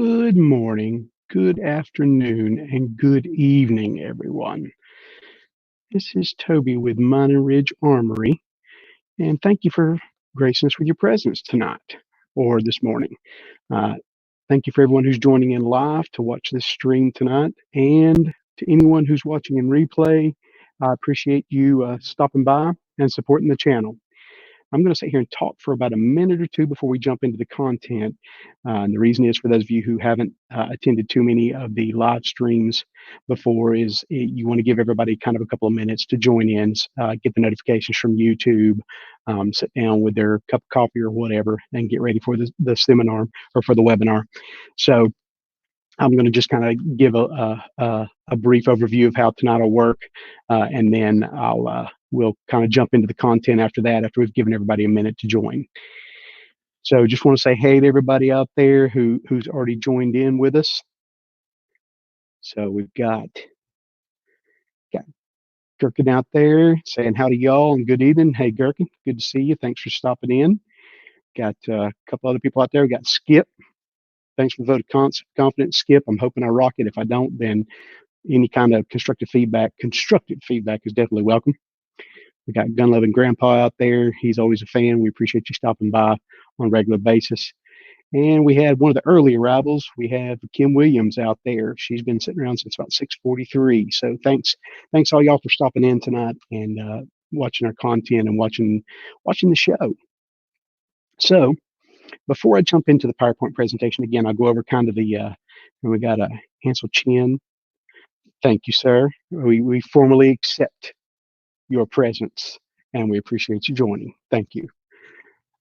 Good morning, good afternoon, and good evening, everyone. This is Toby with Minor Ridge Armory, and thank you for gracing us with your presence tonight or this morning. Uh, Thank you for everyone who's joining in live to watch this stream tonight, and to anyone who's watching in replay. I appreciate you stopping by and supporting the channel. I'm going to sit here and talk for about a minute or two before we jump into the content. And the reason is, for those of you who haven't attended too many of the live streams before, is you want to give everybody kind of a couple of minutes to join in, get the notifications from YouTube, sit down with their cup of coffee or whatever, and get ready for the seminar or for the webinar. So I'm going to just kind of give a brief overview of how tonight will work, and then we'll kind of jump into the content after that, after we've given everybody a minute to join. So just want to say hey to everybody out there who's already joined in with us. So we've got Gherkin out there saying howdy y'all and good evening. Hey Gherkin, good to see you. Thanks for stopping in. Got a couple other people out there. We got Skip. Thanks for the vote of confidence, Skip. I'm hoping I rock it. If I don't, then any kind of constructive feedback is definitely welcome. We got Gun Loving Grandpa out there. He's always a fan. We appreciate you stopping by on a regular basis. And we had one of the early arrivals. We have Kim Williams out there. She's been sitting around since about 6:43. So thanks all y'all for stopping in tonight and watching our content and watching the show. So before I jump into the PowerPoint presentation, again, I'll go over kind of the, and we got a Hansel Chin. Thank you, sir. We formally accept your presence and we appreciate you joining. Thank you.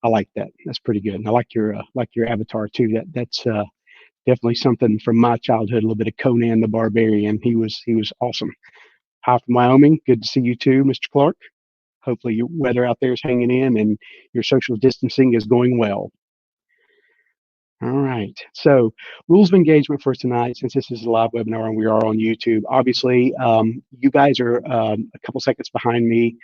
I like that. That's pretty good. And I like your avatar too. That's definitely something from my childhood. A little bit of Conan the Barbarian. He was awesome. Hi from Wyoming. Good to see you too, Mr. Clark. Hopefully your weather out there is hanging in and your social distancing is going well. All right. So rules of engagement for tonight, since this is a live webinar and we are on YouTube, obviously you guys are a couple seconds behind me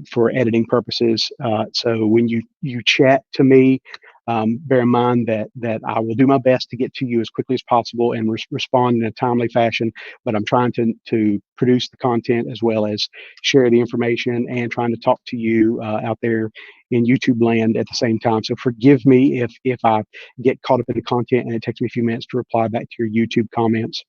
for editing purposes. So when you chat to me, bear in mind that I will do my best to get to you as quickly as possible and respond in a timely fashion, but I'm trying to produce the content as well as share the information and trying to talk to you out there in YouTube land at the same time. So forgive me if I get caught up in the content and it takes me a few minutes to reply back to your YouTube comments.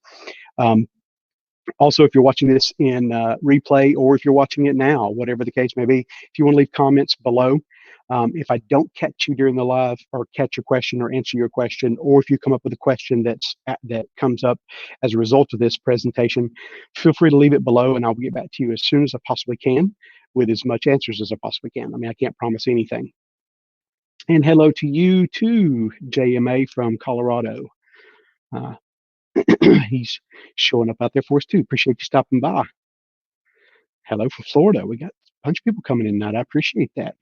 Also, if you're watching this in replay or if you're watching it now, whatever the case may be, if you want to leave comments below, if I don't catch you during the live or catch your question or answer your question, or if you come up with a question that comes up as a result of this presentation, feel free to leave it below and I'll get back to you as soon as I possibly can with as much answers as I possibly can. I mean, I can't promise anything. And hello to you too, JMA from Colorado. He's showing up out there for us too. Appreciate you stopping by. Hello from Florida. We got a bunch of people coming in tonight. I appreciate that.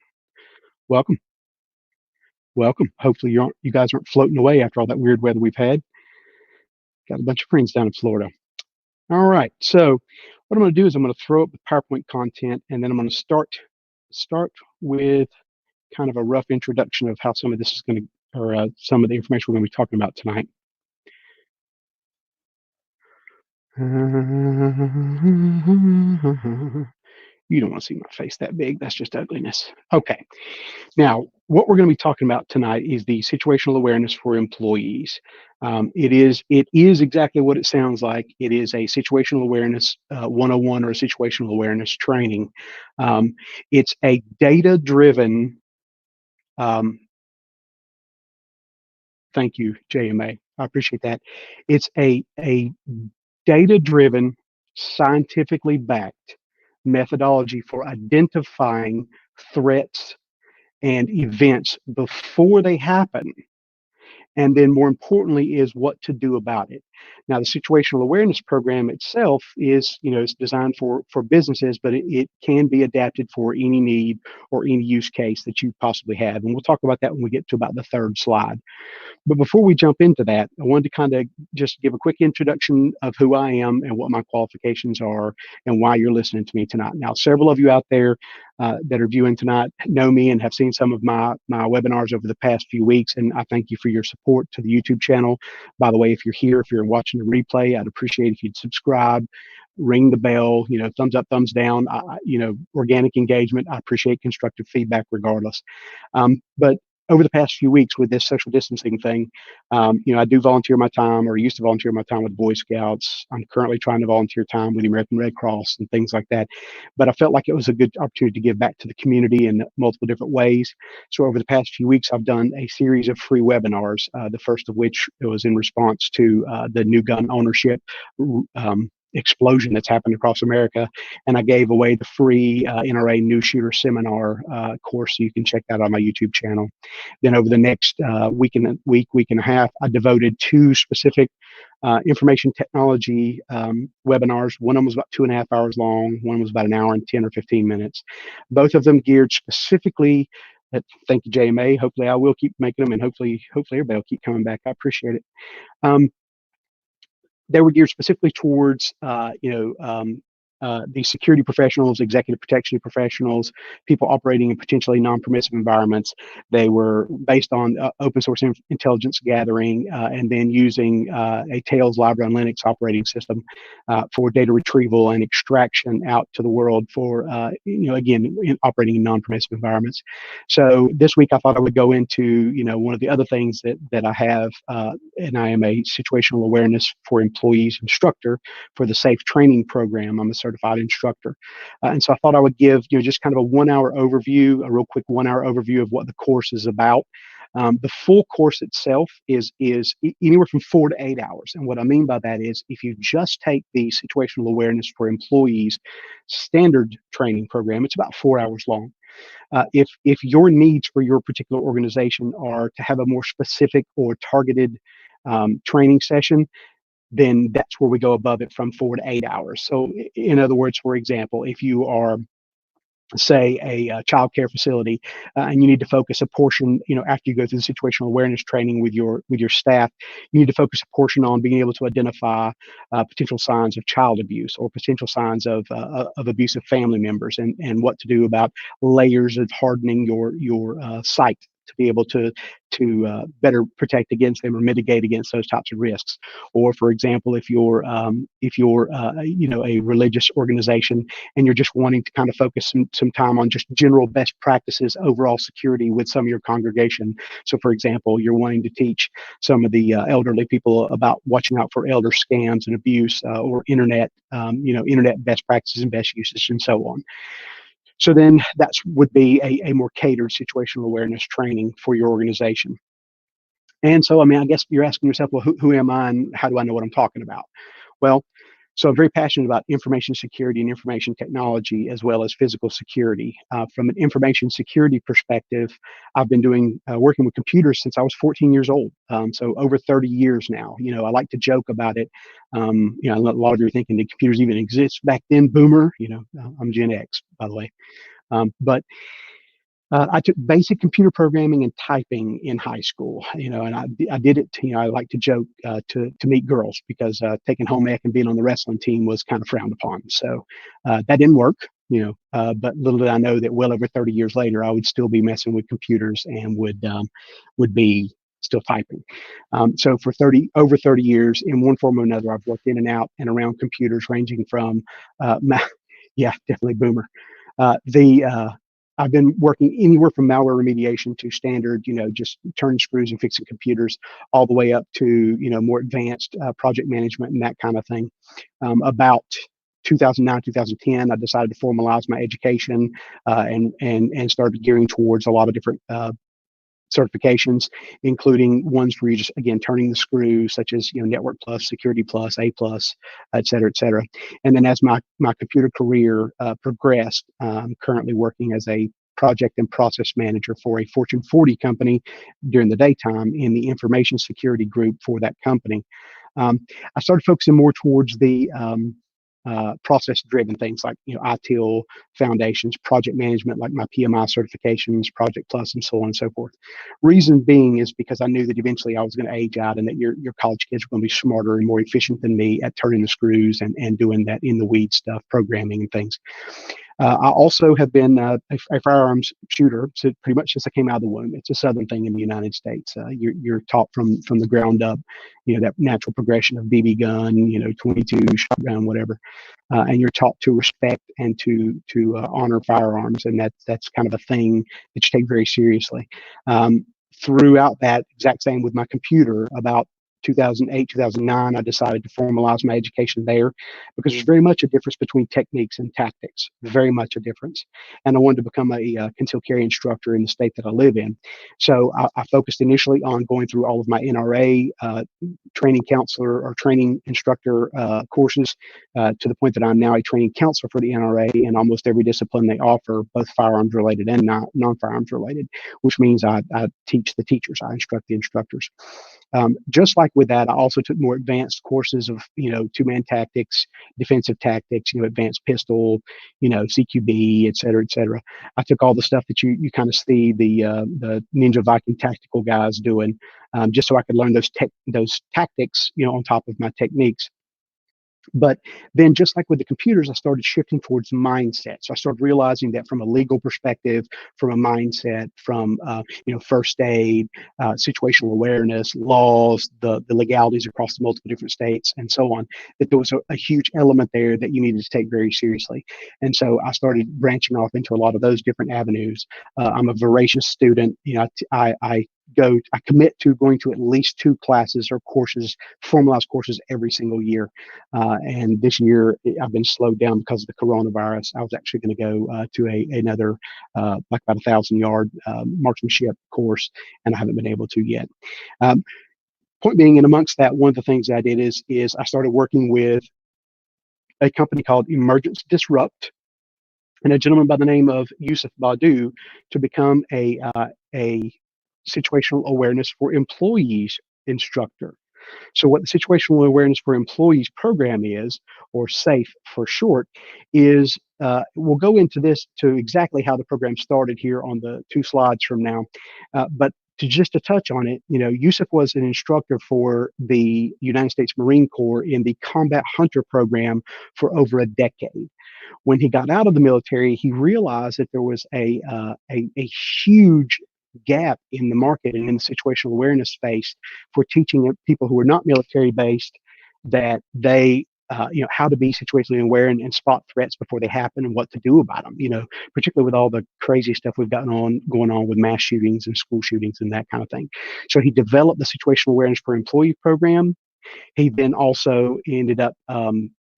Welcome. Hopefully you guys aren't floating away after all that weird weather we've had. Got a bunch of friends down in Florida. All right. So what I'm going to do is I'm going to throw up the PowerPoint content, and then I'm going to start with kind of a rough introduction of how some of this is going to, or some of the information we're going to be talking about tonight. You don't want to see my face that big. That's just ugliness. Okay. Now, what we're going to be talking about tonight is the situational awareness for employees. It is exactly what it sounds like. It is a situational awareness 101 or a situational awareness training. It's a data-driven. Thank you, JMA. I appreciate that. It's a data-driven, scientifically backed methodology for identifying threats and events before they happen, and then more importantly is what to do about it. Now, the situational awareness program itself is, it's designed for businesses, but it can be adapted for any need or any use case that you possibly have, and we'll talk about that when we get to about the third slide. But before we jump into that, I wanted to kind of just give a quick introduction of who I am and what my qualifications are and why you're listening to me tonight. Now, several of you out there that are viewing tonight know me and have seen some of my webinars over the past few weeks, and I thank you for your support to the YouTube channel. By the way, if you're here, if you're watching the replay, I'd appreciate if you'd subscribe, ring the bell, thumbs up, thumbs down, organic engagement. I appreciate constructive feedback regardless. But over the past few weeks with this social distancing thing, I do volunteer my time, or used to volunteer my time with Boy Scouts. I'm currently trying to volunteer time with the American Red Cross and things like that. But I felt like it was a good opportunity to give back to the community in multiple different ways. So over the past few weeks, I've done a series of free webinars, the first of which was in response to the new gun ownership explosion that's happened across America. And I gave away the free NRA New Shooter Seminar course, so you can check that on my YouTube channel. Then over the next week and a half, I devoted 2 specific information technology webinars. One of them was about 2.5 hours long. One was about an hour and 10 or 15 minutes. Both of them geared specifically thank you, JMA. Hopefully I will keep making them, and hopefully everybody will keep coming back. I appreciate it. They were geared specifically towards, the security professionals, executive protection professionals, people operating in potentially non-permissive environments. They were based on open source intelligence gathering, and then using a Tails library on Linux operating system for data retrieval and extraction out to the world for, again, operating in non-permissive environments. So this week I thought I would go into, one of the other things that I have, and I am a situational awareness for employees instructor for the S.A.F.E training program. I'm a certified instructor. And so I thought I would give just kind of a 1-hour overview, a real quick 1-hour overview of what the course is about. The full course itself is anywhere from 4 to 8 hours. And what I mean by that is if you just take the situational awareness for employees standard training program, it's about 4 hours long. If your needs for your particular organization are to have a more specific or targeted training session, then that's where we go above it from 4 to 8 hours. So in other words, for example, if you are, say, a child care facility, and you need to focus a portion, after you go through the situational awareness training with your staff, you need to focus a portion on being able to identify potential signs of child abuse or potential signs of abusive family members, and what to do about layers of hardening your site to be able to better protect against them or mitigate against those types of risks. Or, for example, if you're a religious organization and you're just wanting to kind of focus some time on just general best practices, overall security with some of your congregation. So, for example, you're wanting to teach some of the elderly people about watching out for elder scams and abuse, or internet best practices and best usage, and so on. So then that would be a more catered situational awareness training for your organization. And so, I guess you're asking yourself, well, who am I and how do I know what I'm talking about? Well, so I'm very passionate about information security and information technology, as well as physical security. From an information security perspective, I've been working with computers since I was 14 years old. So over 30 years now. I like to joke about it. A lot of you are thinking, did computers even exist back then, boomer? I'm Gen X, by the way. But I took basic computer programming and typing in high school, and I did it. I like to joke to meet girls, because taking home ec and being on the wrestling team was kind of frowned upon. So that didn't work, but little did I know that well over 30 years later, I would still be messing with computers and would be still typing. So for over 30 years, in one form or another, I've worked in and out and around computers, ranging from, yeah, definitely boomer. I've been working anywhere from malware remediation to standard, just turning screws and fixing computers, all the way up to, more advanced project management and that kind of thing. About 2009, 2010, I decided to formalize my education and started gearing towards a lot of different certifications, including ones where you just, again, turning the screws, such as Network Plus, Security Plus, A Plus, et cetera, et cetera. And then as my computer career progressed, I'm currently working as a project and process manager for a Fortune 40 company during the daytime in the information security group for that company. I started focusing more towards the process-driven things like ITIL foundations, project management, like my PMI certifications, Project Plus, and so on and so forth. Reason being is because I knew that eventually I was going to age out, and that your college kids were going to be smarter and more efficient than me at turning the screws and doing that in the weeds stuff, programming and things. I also have been a firearms shooter pretty much since I came out of the womb. It's a Southern thing in the United States. You're taught from the ground up, that natural progression of BB gun, 22 shotgun, whatever, and you're taught to respect and to honor firearms, and that's kind of a thing that you take very seriously. Um, Throughout that, exact same with my computer, about 2008, 2009, I decided to formalize my education there because there's very much a difference between techniques and tactics, very much a difference. And I wanted to become a concealed carry instructor in the state that I live in. So I focused initially on going through all of my NRA training counselor or training instructor courses to the point that I'm now a training counselor for the NRA in almost every discipline they offer, both firearms related and non-firearms related, which means I teach the teachers, I instruct the instructors. Just like with that, I also took more advanced courses of, two-man tactics, defensive tactics, advanced pistol, CQB, et cetera, et cetera. I took all the stuff that you kind of see the Ninja Viking tactical guys doing, just so I could learn those tactics, on top of my techniques. But then, just like with the computers, I started shifting towards mindset. So I started realizing that from a legal perspective, from a mindset, from first aid, situational awareness, laws, the legalities across the multiple different states, and so on, that there was a huge element there that you needed to take very seriously. And so I started branching off into a lot of those different avenues. I'm a voracious student. I commit to going to at least 2 classes or courses, formalized courses every single year. And this year I've been slowed down because of the coronavirus. I was actually going to go to another like about 1,000-yard marksmanship course, and I haven't been able to yet. Point being, and amongst that, one of the things I did is I started working with a company called Emergence Disrupt and a gentleman by the name of Yusuf Badu to become a situational awareness for employees instructor. So what the Situational Awareness for Employees program is, or S.A.F.E for short, is we'll go into this to exactly how the program started here on the 2 slides from now. But to touch on it, Yusuf was an instructor for the United States Marine Corps in the Combat Hunter program for over a decade. When he got out of the military, he realized that there was a huge gap in the market and in the situational awareness space for teaching people who are not military based that they how to be situationally aware and spot threats before they happen and what to do about them, particularly with all the crazy stuff we've got going on with mass shootings and school shootings and that kind of thing. So he developed the Situational Awareness for Employee program. He then also ended up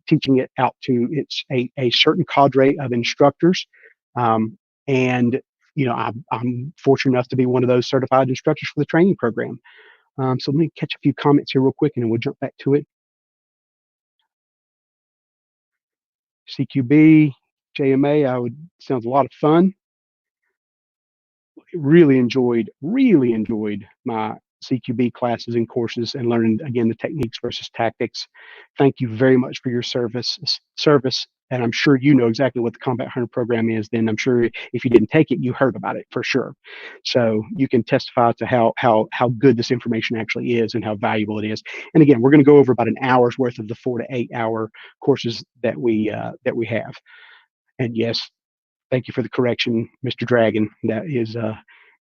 teaching it out to a certain cadre of instructors. And I'm fortunate enough to be one of those certified instructors for the training program. So let me catch a few comments here real quick, and then we'll jump back to it. CQB, JMA, sounds a lot of fun. Really enjoyed my CQB classes and courses and learning again the techniques versus tactics. Thank you very much for your service. And I'm sure you know exactly what the Combat Hunter program is. Then I'm sure if you didn't take it, you heard about it for sure. So you can testify to how good this information actually is and how valuable it is. And again, we're going to go over about an hour's worth of the 4 to 8 hour courses that we have. And yes, thank you for the correction, Mr. Dragon. That is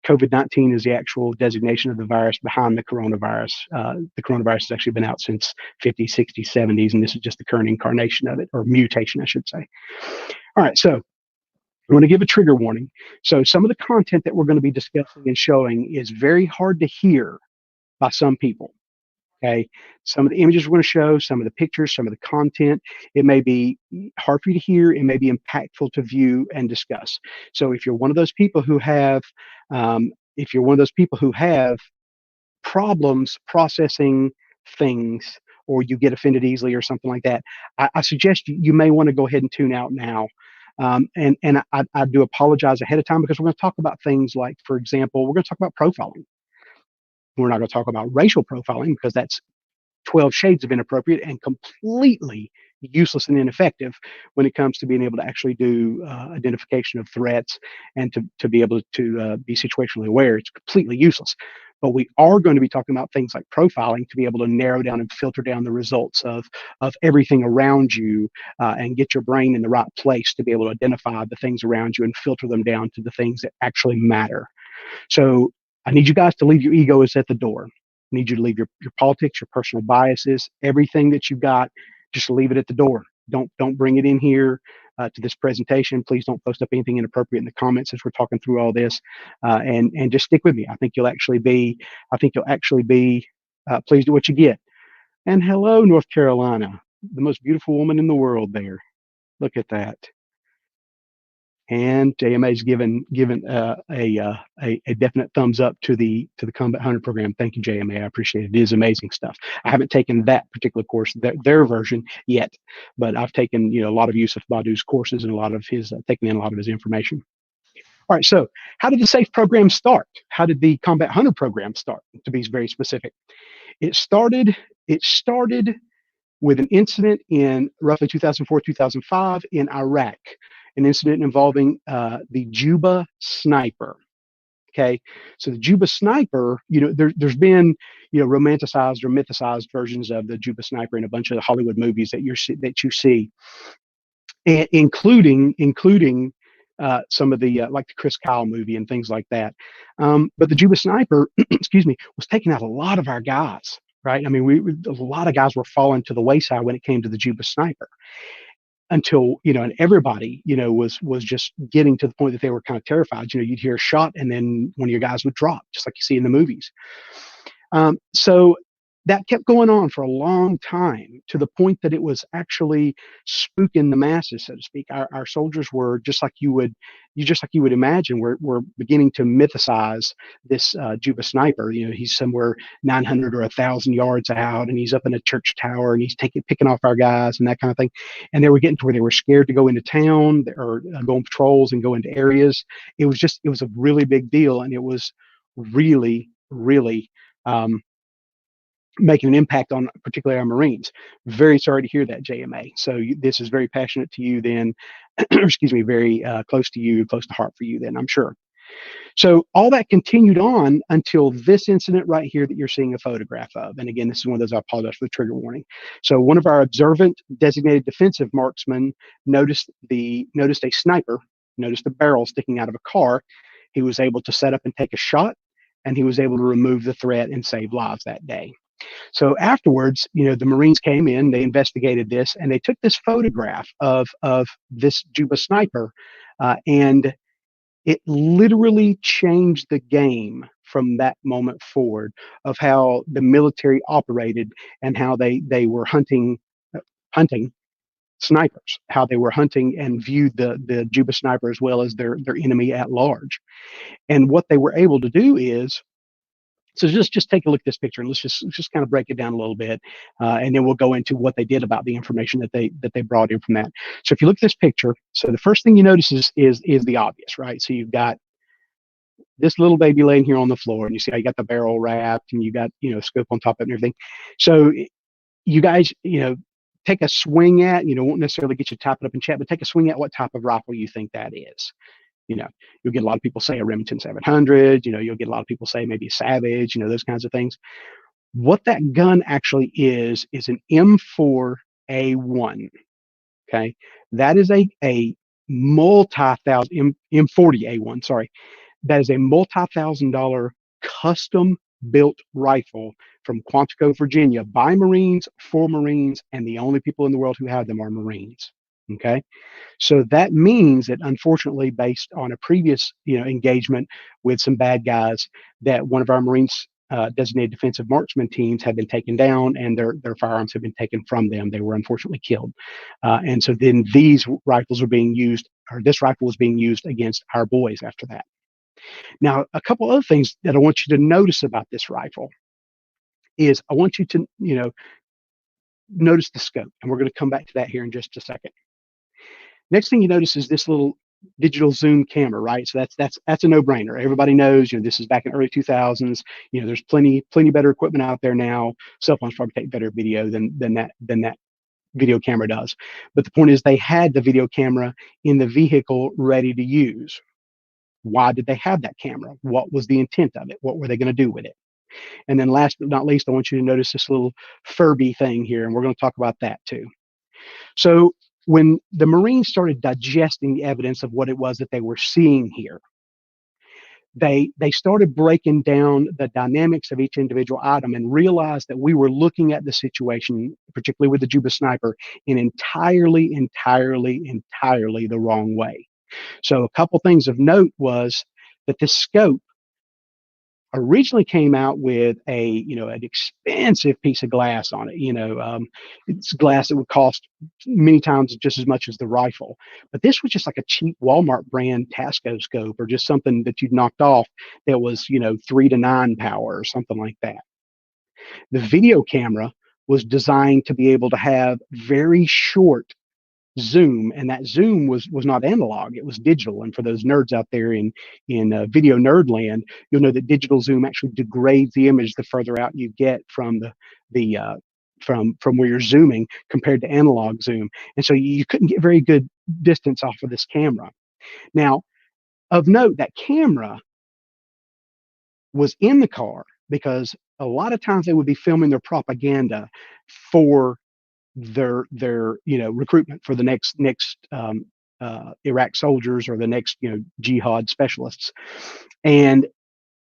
COVID-19 is the actual designation of the virus behind the coronavirus. The coronavirus has actually been out since 50s, 60s, 70s, and this is just the current incarnation of it, or mutation, I should say. All right, so I want to give a trigger warning. So some of the content that we're going to be discussing and showing is very hard to hear by some people. Okay, some of the images we're going to show, some of the pictures, some of the content, it may be hard for you to hear, it may be impactful to view and discuss. So if you're one of those people who have problems processing things, or you get offended easily or something like that, I suggest you may want to go ahead and tune out now. And I do apologize ahead of time because we're going to talk about things like, for example, we're going to talk about profiling. We're not going to talk about racial profiling because that's 12 shades of inappropriate and completely useless and ineffective when it comes to being able to actually do identification of threats and to be able to be situationally aware. It's completely useless. But we are going to be talking about things like profiling to be able to narrow down and filter down the results of everything around you and get your brain in the right place to be able to identify the things around you and filter them down to the things that actually matter. So I need you guys to leave your egos at the door. I need you to leave your politics, your personal biases, everything that you've got, just leave it at the door. Don't bring it in here to this presentation. Please don't post up anything inappropriate in the comments as we're talking through all this, and just stick with me. I think you'll actually be pleased with what you get. And hello, North Carolina, the most beautiful woman in the world there. Look at that. And JMA's given a definite thumbs up to the Combat Hunter program. Thank you, JMA. I appreciate it. It is amazing stuff. I haven't taken that particular course, their version yet, but I've taken a lot of Yusuf Badu's courses and a lot of his taken in a lot of his information. All right, so how did the S.A.F.E program start? How did the Combat Hunter program start? To be very specific, it started with an incident in roughly 2004, 2005 in Iraq, an incident involving the Juba sniper. Okay, so the Juba sniper, there's been romanticized or mythicized versions of the Juba sniper in a bunch of Hollywood movies that you see, and including some of the like the Chris Kyle movie and things like that. But the Juba sniper, excuse me, was taking out a lot of our guys. Right? I mean, a lot of guys were falling to the wayside when it came to the Juba sniper, until and everybody was just getting to the point that they were kind of terrified. You'd hear a shot and then one of your guys would drop, just like you see in the movies. So that kept going on for a long time, to the point that it was actually spooking the masses, so to speak. Our soldiers were just like you would imagine. We're beginning to mythicize this Juba sniper. He's somewhere 900 or 1,000 yards out, and he's up in a church tower, and he's picking off our guys and that kind of thing. And they were getting to where they were scared to go into town or go on patrols and go into areas. It was a really big deal, and it was really, really making an impact on particularly our Marines. Very sorry to hear that, JMA. So this is very passionate to you then, excuse me, very close to you, close to heart for you then, I'm sure. So all that continued on until this incident right here that you're seeing a photograph of. And again, this is one of those, I apologize for the trigger warning. So one of our observant designated defensive marksmen noticed a sniper, noticed the barrel sticking out of a car. He was able to set up and take a shot, and he was able to remove the threat and save lives that day. So afterwards, the Marines came in, they investigated this, and they took this photograph of this Juba sniper, and it literally changed the game from that moment forward of how the military operated and how they were hunting snipers, how they were hunting and viewed the Juba sniper as well as their enemy at large. And what they were able to do is, so just take a look at this picture, and let's just kind of break it down a little bit, and then we'll go into what they did about the information that they brought in from that. So if you look at this picture, so the first thing you notice is the obvious, right? So you've got this little baby laying here on the floor, and you see how you got the barrel wrapped, and you got scope on top of it and everything. So you guys take a swing at, won't necessarily get you to type it up in chat, but take a swing at what type of rifle you think that is. You'll get a lot of people say a Remington 700, you'll get a lot of people say maybe a Savage, those kinds of things. What that gun actually is an M4A1. Okay. That is a multi-thousand, M40A1, sorry. That is a multi-$1,000 custom built rifle from Quantico, Virginia, by Marines, for Marines, and the only people in the world who have them are Marines. Okay. So that means that, unfortunately, based on a previous engagement with some bad guys, that one of our Marines designated defensive marksman teams have been taken down, and their firearms have been taken from them. They were unfortunately killed. And so then these rifles are being used, or this rifle was being used against our boys after that. Now, a couple other things that I want you to notice about this rifle is I want you to, notice the scope, and we're going to come back to that here in just a second. Next thing you notice is this little digital zoom camera, right? So that's a no-brainer. Everybody knows, this is back in early 2000s. There's plenty better equipment out there now. Cell phones probably take better video than that video camera does. But the point is, they had the video camera in the vehicle ready to use. Why did they have that camera? What was the intent of it? What were they going to do with it? And then last but not least, I want you to notice this little Furby thing here, and we're going to talk about that too. So when the Marines started digesting the evidence of what it was that they were seeing here, they started breaking down the dynamics of each individual item and realized that we were looking at the situation, particularly with the Juba sniper, in entirely the wrong way. So a couple things of note was that this scope originally came out with an expensive piece of glass on it. It's glass that would cost many times just as much as the rifle. But this was just like a cheap Walmart brand Tasco scope, or just something that you'd knocked off that was 3 to 9 power or something like that. The video camera was designed to be able to have very short zoom, and that zoom was not analog, it was digital. And for those nerds out there in video nerd land, you'll know that digital zoom actually degrades the image the further out you get from the from where you're zooming compared to analog zoom. And so you couldn't get very good distance off of this camera. Now, of note, that camera was in the car because a lot of times they would be filming their propaganda for their recruitment for the next Iraq soldiers, or the next jihad specialists, and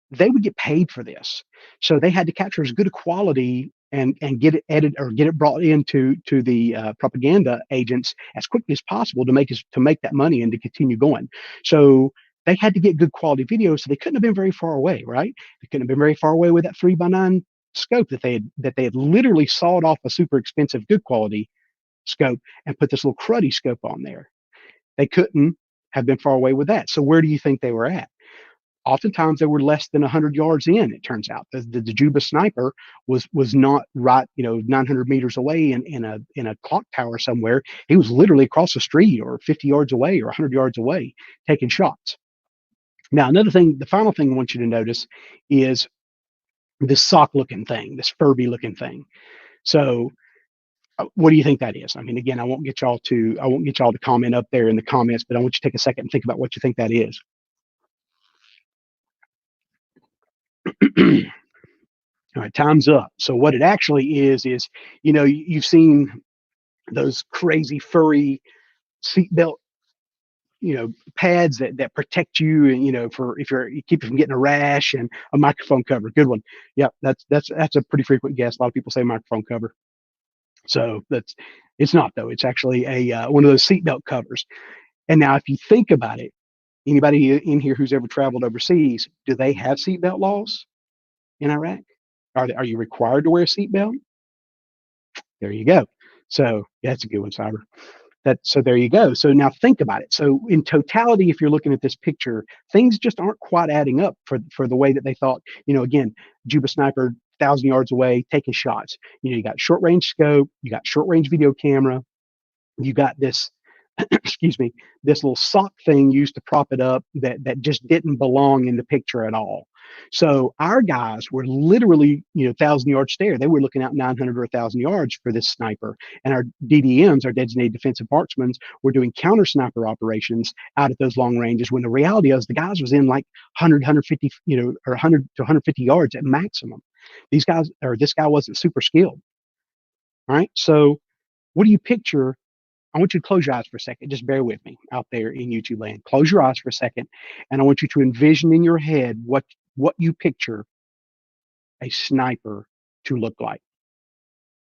they would get paid for this. So they had to capture as good a quality and get it edited or get it brought into the propaganda agents as quickly as possible to make that money and to continue going. So they had to get good quality video, so they couldn't have been very far away, right? They couldn't have been very far away with that 3x9 scope that they had literally sawed off a super expensive good quality scope and put this little cruddy scope on there. They couldn't have been far away with that. So where do you think they were at? Oftentimes they were less than 100 yards in. It turns out the Juba sniper was not right, 900 meters away in a clock tower somewhere. He was literally across the street, or 50 yards away, or 100 yards away, taking shots. Now, another thing, the final thing I want you to notice is this sock looking thing, this Furby looking thing. So what do you think that is? I mean, again, I won't get y'all to comment up there in the comments, but I want you to take a second and think about what you think that is. All right, time's up. So what it actually is you've seen those crazy furry seatbelt, pads that protect you, and for if you keep you from getting a rash, and a microphone cover. Good one. Yeah, that's a pretty frequent guess. A lot of people say microphone cover. So it's not, though. It's actually a one of those seatbelt covers. And now, if you think about it, anybody in here who's ever traveled overseas, do they have seatbelt laws in Iraq? Are you required to wear a seatbelt? There you go. So yeah, that's a good one, Cyber. So there you go. So now think about it. So in totality, if you're looking at this picture, things just aren't quite adding up for the way that they thought. Again, Juba sniper, 1,000 yards away, taking shots. You got short range scope, you got short range video camera, you got this excuse me, this little sock thing used to prop it up that just didn't belong in the picture at all. So our guys were literally, 1,000 yard stare. They were looking out 900 or 1,000 yards for this sniper, and our DDMs, our designated defensive marksmen, were doing counter sniper operations out at those long ranges. When the reality is, the guys was in like 100, 150, or 100 to 150 yards at maximum. These guys, or this guy, wasn't super skilled. All right, so what do you picture? I want you to close your eyes for a second. Just bear with me out there in YouTube land. Close your eyes for a second, and I want you to envision in your head what you picture a sniper to look like.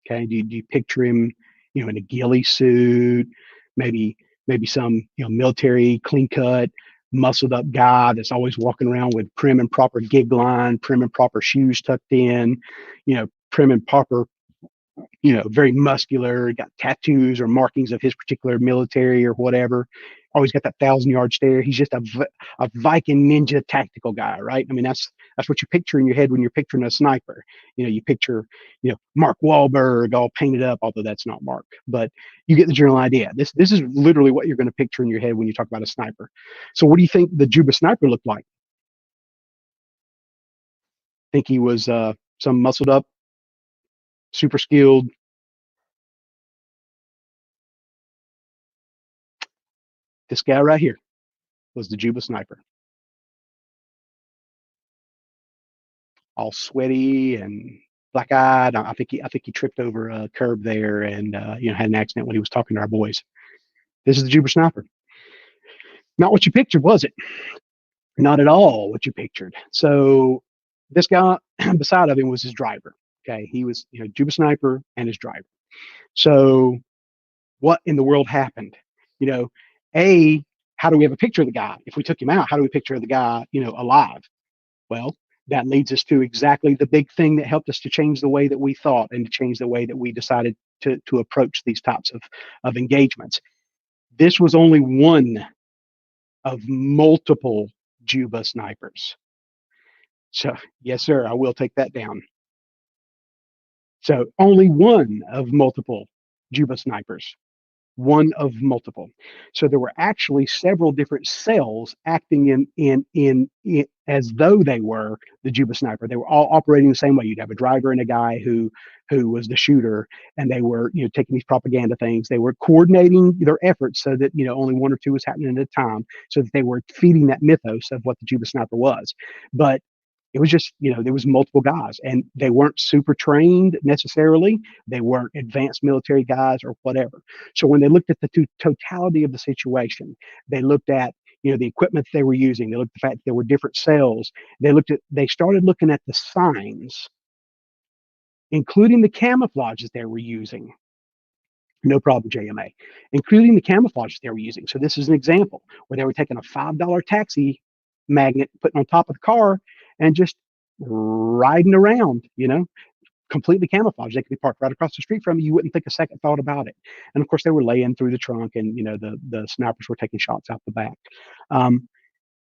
Okay, do you picture him, in a ghillie suit, maybe some military clean cut, muscled up guy that's always walking around with prim and proper gig line, prim and proper shoes tucked in, prim and proper, very muscular, got tattoos or markings of his particular military or whatever. Always got that 1,000 yard stare. He's just a Viking ninja tactical guy, right? I mean, that's what you picture in your head when you're picturing a sniper. You picture, Mark Wahlberg all painted up, although that's not Mark, but you get the general idea. This is literally what you're going to picture in your head when you talk about a sniper. So what do you think the Juba sniper looked like? Think he was some muscled up, super skilled, This guy right here was the Juba sniper, all sweaty and black-eyed. I think he tripped over a curb there and had an accident when he was talking to our boys. This is the Juba sniper. Not what you pictured, was it? Not at all what you pictured. So this guy beside of him was his driver. Okay, he was Juba sniper and his driver. So what in the world happened? You know, a how do we have a picture of the guy? If we took him out, how do we picture the guy alive? Well, that leads us to exactly the big thing that helped us to change the way that we thought and to change the way that we decided to approach these types of engagements. This was only one of multiple Juba snipers. So, yes, sir, I will take that down. So, only one of multiple Juba snipers. One of multiple. So there were actually several different cells acting in as though they were the Juba sniper. They were all operating the same way. You'd have a driver and a guy who was the shooter, and they were taking these propaganda things. They were coordinating their efforts so that only one or two was happening at a time, so that they were feeding that mythos of what the Juba sniper was. But it was just there was multiple guys, and they weren't super trained necessarily. They weren't advanced military guys or whatever. So when they looked at the totality of the situation, they looked at the equipment they were using. They looked at the fact that there were different cells. They started looking at the signs, including the camouflages they were using. No problem, JMA. Including the camouflages they were using. So this is an example where they were taking a $5 taxi magnet, putting on top of the car, and just riding around, completely camouflaged. They could be parked right across the street from you. You wouldn't think a second thought about it. And of course, they were laying through the trunk, and the snipers were taking shots out the back.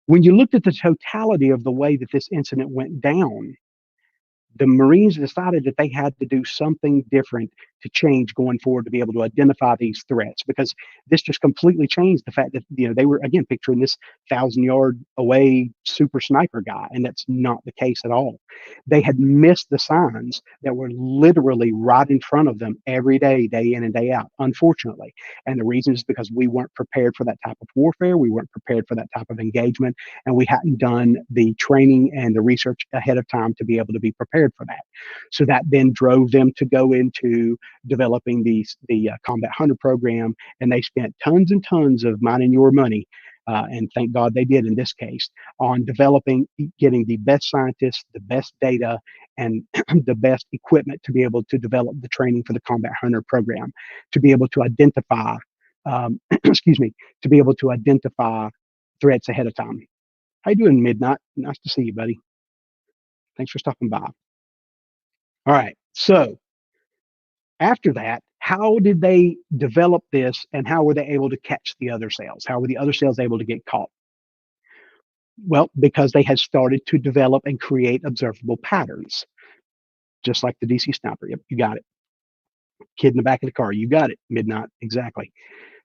When you looked at the totality of the way that this incident went down, the Marines decided that they had to do something different to change going forward to be able to identify these threats, because this just completely changed the fact that they were again picturing this 1,000-yard away super sniper guy, and that's not the case at all. They had missed the signs that were literally right in front of them every day in and day out, unfortunately. And the reason is because we weren't prepared for that type of warfare. We weren't prepared for that type of engagement, and we hadn't done the training and the research ahead of time to be able to be prepared for that. So that then drove them to go into developing the Combat Hunter program, and they spent tons and tons of mine and your money, and thank God they did in this case, on getting the best scientists, the best data, and the best equipment to be able to develop the training for the Combat Hunter program, to be able to identify, excuse me, to be able to identify threats ahead of time. How you doing, Midnight? Nice to see you, buddy. Thanks for stopping by. All right. So after that, how did they develop this, and how were they able to catch the other cells? How were the other cells able to get caught? Well, because they had started to develop and create observable patterns, just like the DC sniper. Yep, you got it. Kid in the back of the car. You got it. Midnight. Exactly.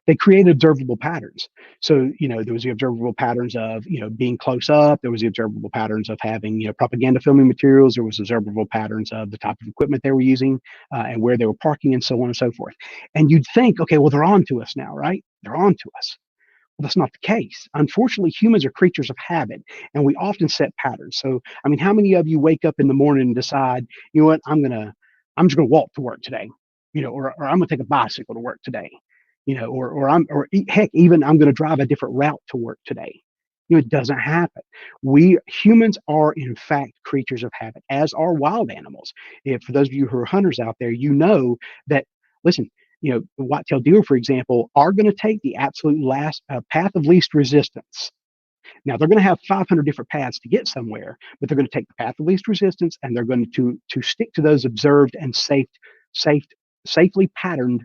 They created observable patterns. So, there was the observable patterns of, being close up. There was the observable patterns of having, propaganda filming materials. There was observable patterns of the type of equipment they were using, and where they were parking, and so on and so forth. And you'd think, okay, well, they're on to us now, right? They're on to us. Well, that's not the case. Unfortunately, humans are creatures of habit, and we often set patterns. So, I mean, how many of you wake up in the morning and decide, you know what, I'm just gonna walk to work today, or I'm gonna take a bicycle to work today, heck, even I'm gonna drive a different route to work today. It doesn't happen. We humans are, in fact, creatures of habit, as are wild animals. If for those of you who are hunters out there, that. Listen, the white-tailed deer, for example, are going to take the absolute last path of least resistance. Now, they're going to have 500 different paths to get somewhere, but they're going to take the path of least resistance, and they're going to stick to those observed and safely patterned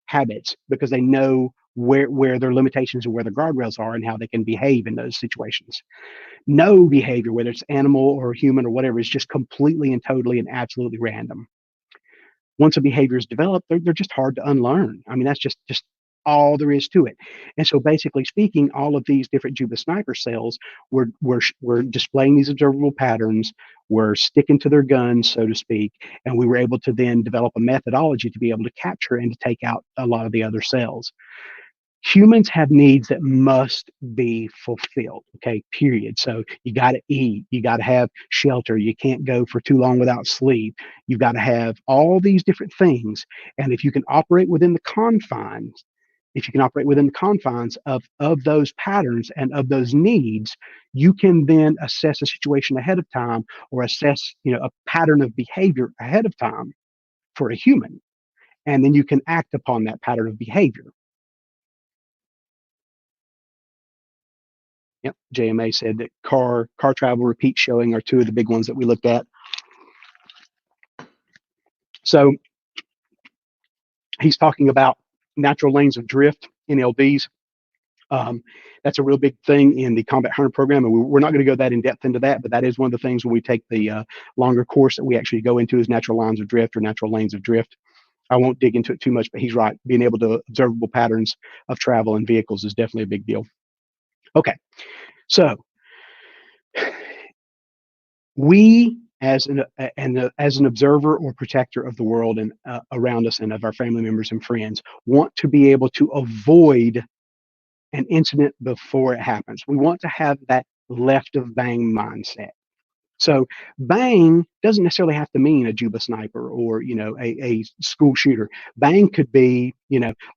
habits, because they know where their limitations and where their guardrails are and how they can behave in those situations. No behavior, whether it's animal or human or whatever, is just completely and totally and absolutely random. Once a behavior is developed, they're just hard to unlearn. I mean, that's just all there is to it. And so, basically speaking, all of these different Juba sniper cells were displaying these observable patterns, were sticking to their guns, so to speak, and we were able to then develop a methodology to be able to capture and to take out a lot of the other cells. Humans have needs that must be fulfilled. Okay, period. So you got to eat, you got to have shelter, you can't go for too long without sleep, you've got to have all these different things. And if you can operate within the confines, if you can operate within the confines of those patterns and of those needs, you can then assess a situation ahead of time, or assess, a pattern of behavior ahead of time for a human, and then you can act upon that pattern of behavior. Yep. JMA said that car travel, repeat showing are two of the big ones that we looked at. So he's talking about natural lanes of drift, NLDs. Um, that's a real big thing in the Combat Hunter program, and we're not going to go that in depth into that, but that is one of the things when we take the longer course that we actually go into is natural lines of drift or natural lanes of drift. I won't dig into it too much, but he's right. Being able to observable patterns of travel in vehicles is definitely a big deal. Okay, so we as an observer or protector of the world and around us and of our family members and friends want to be able to avoid an incident before it happens. We want to have that left of bang mindset. So bang doesn't necessarily have to mean a Juba sniper or, a school shooter. Bang could be,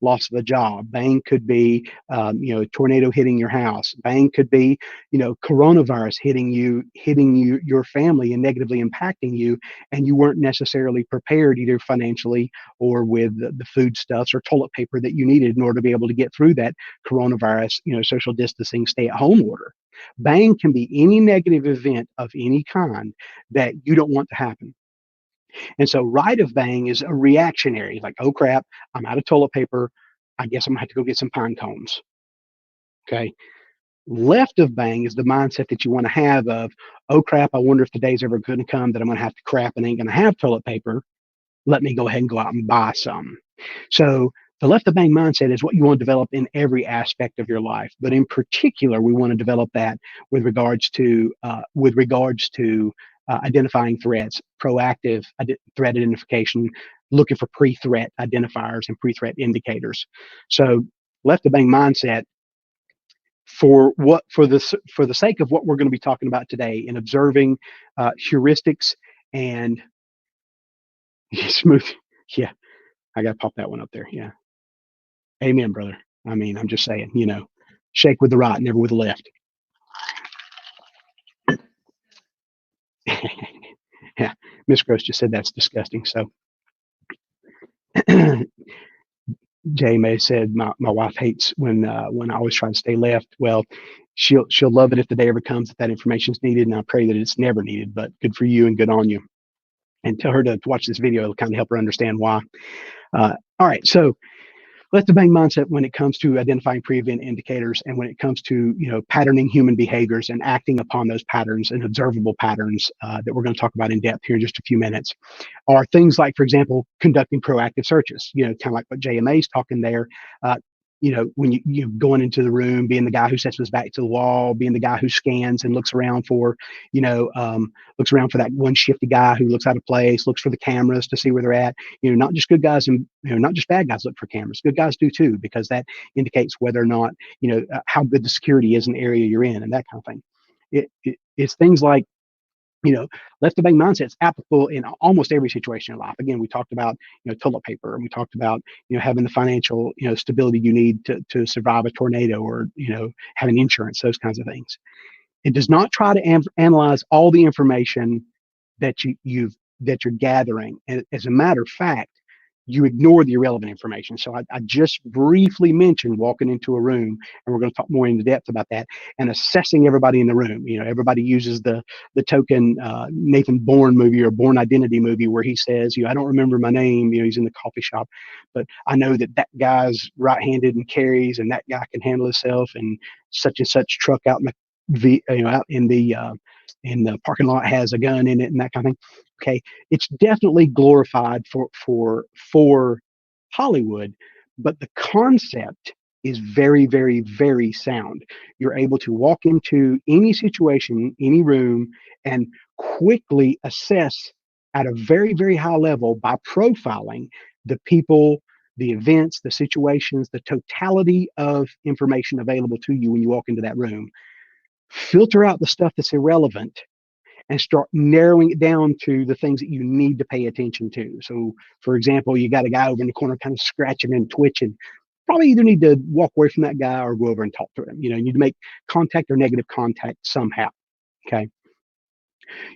loss of a job. Bang could be, a tornado hitting your house. Bang could be, coronavirus hitting you, your family, and negatively impacting you. And you weren't necessarily prepared either financially or with the foodstuffs or toilet paper that you needed in order to be able to get through that coronavirus, social distancing, stay at home order. Bang can be any negative event of any kind that you don't want to happen. And so right of bang is a reactionary, like, oh crap, I'm out of toilet paper. I guess I'm gonna have to go get some pine cones. Okay. Left of bang is the mindset that you want to have of, oh crap, I wonder if the day's ever going to come that I'm going to have to crap and ain't going to have toilet paper. Let me go ahead and go out and buy some. So the left of bang mindset is what you want to develop in every aspect of your life, but in particular, we want to develop that with regards to identifying threats, proactive threat identification, looking for pre-threat identifiers and pre-threat indicators. So left of bang mindset for the sake of what we're going to be talking about today in observing heuristics and smooth. Yeah, I got to pop that one up there. Yeah. Amen, brother. I mean, I'm just saying, shake with the right, never with the left. Yeah. Miss Gross just said that's disgusting. So Jay May said my wife hates when I always try to stay left. Well, she'll love it if the day ever comes that information is needed, and I pray that it's never needed. But good for you and good on you. And tell her to watch this video. It'll kind of help her understand why. All right, so left of bang mindset when it comes to identifying pre-event indicators, and when it comes to patterning human behaviors and acting upon those patterns and observable patterns that we're going to talk about in depth here in just a few minutes, are things like, for example, conducting proactive searches. Kind of like what JMA is talking there. When you going into the room, being the guy who sets his back to the wall, being the guy who scans and looks around for, looks around for that one shifty guy who looks out of place, looks for the cameras to see where they're at. Not just good guys and not just bad guys look for cameras. Good guys do too, because that indicates whether or not how good the security is in the area you're in and that kind of thing. It's things like left of bang mindset is applicable in almost every situation in life. Again, we talked about, toilet paper, and we talked about, having the financial, stability you need to survive a tornado, or, having insurance, those kinds of things. It does not try to analyze all the information that that you're gathering. And as a matter of fact, you ignore the irrelevant information. So I just briefly mentioned walking into a room, and we're going to talk more into depth about that, and assessing everybody in the room. Everybody uses the token Nathan Bourne movie or Bourne Identity movie where he says, I don't remember my name. He's in the coffee shop, but I know that guy's right-handed and carries, and that guy can handle himself, and such truck out in out in the parking lot has a gun in it and that kind of thing. Okay, it's definitely glorified for Hollywood, but the concept is very, very, very sound. You're able to walk into any situation, any room, and quickly assess at a very, very high level by profiling the people the events, the situations, the totality of information available to you when you walk into that room. Filter out the stuff that's irrelevant and start narrowing it down to the things that you need to pay attention to. So, for example, you got a guy over in the corner kind of scratching and twitching. Probably either need to walk away from that guy or go over and talk to him. You need to make contact or negative contact somehow. Okay.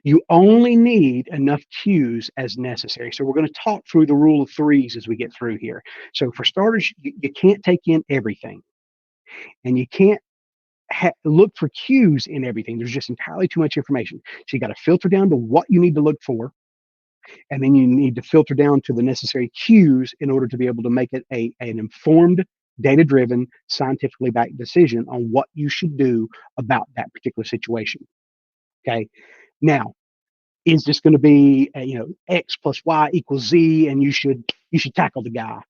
You only need enough cues as necessary. So we're going to talk through the rule of threes as we get through here. So for starters, you can't take in everything, and you can't look for cues in everything. There's just entirely too much information. So you got to filter down to what you need to look for, and then you need to filter down to the necessary cues in order to be able to make it an informed, data-driven, scientifically backed decision on what you should do about that particular situation. Okay. Now, is this going to be X plus Y equals Z, and you should tackle the guy,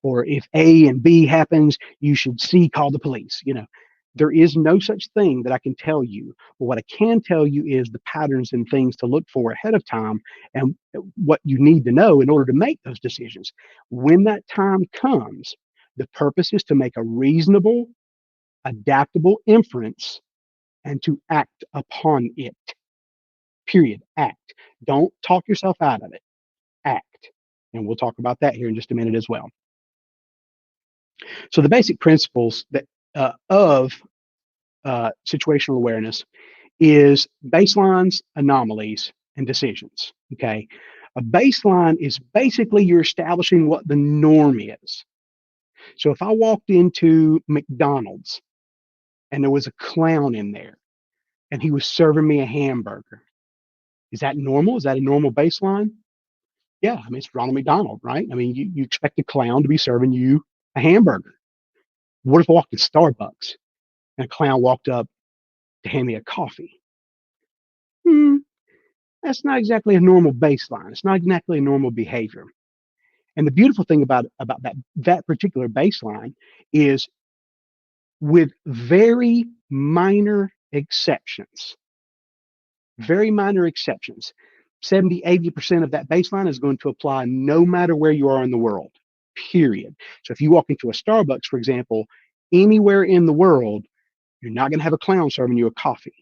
or if A and B happens, you should C, call the police. There is no such thing that I can tell you. But what I can tell you is the patterns and things to look for ahead of time, and what you need to know in order to make those decisions. When that time comes, the purpose is to make a reasonable, adaptable inference and to act upon it. Period. Act. Don't talk yourself out of it. Act. And we'll talk about that here in just a minute as well. So the basic principles of situational awareness is baselines, anomalies, and decisions. Okay. A baseline is basically you're establishing what the norm is. So if I walked into McDonald's and there was a clown in there and he was serving me a hamburger, is that normal? Is that a normal baseline? Yeah, I mean, it's Ronald McDonald, right? I mean, you expect a clown to be serving you a hamburger. What if I walked to Starbucks and a clown walked up to hand me a coffee? Hmm, that's not exactly a normal baseline. It's not exactly a normal behavior. And the beautiful thing about that particular baseline is, with very minor exceptions, 70, 80% of that baseline is going to apply no matter where you are in the world, period. So if you walk into a Starbucks, for example, anywhere in the world, you're not going to have a clown serving you a coffee.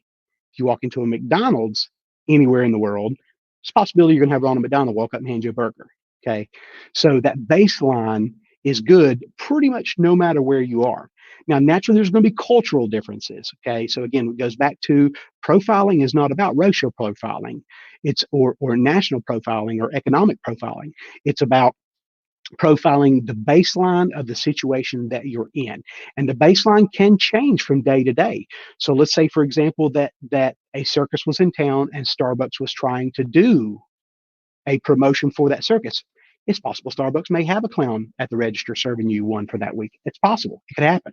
If you walk into a McDonald's anywhere in the world, it's a possibility you're going to have Ronald McDonald walk up and hand you a burger. Okay. So that baseline is good pretty much no matter where you are. Now, naturally, there's going to be cultural differences. Okay. So again, it goes back to profiling is not about racial profiling. It's or national profiling or economic profiling. It's about profiling the baseline of the situation that you're in. And the baseline can change from day to day. So let's say, for example, that a circus was in town and Starbucks was trying to do a promotion for that circus. It's possible Starbucks may have a clown at the register serving you one for that week. It's possible. It could happen.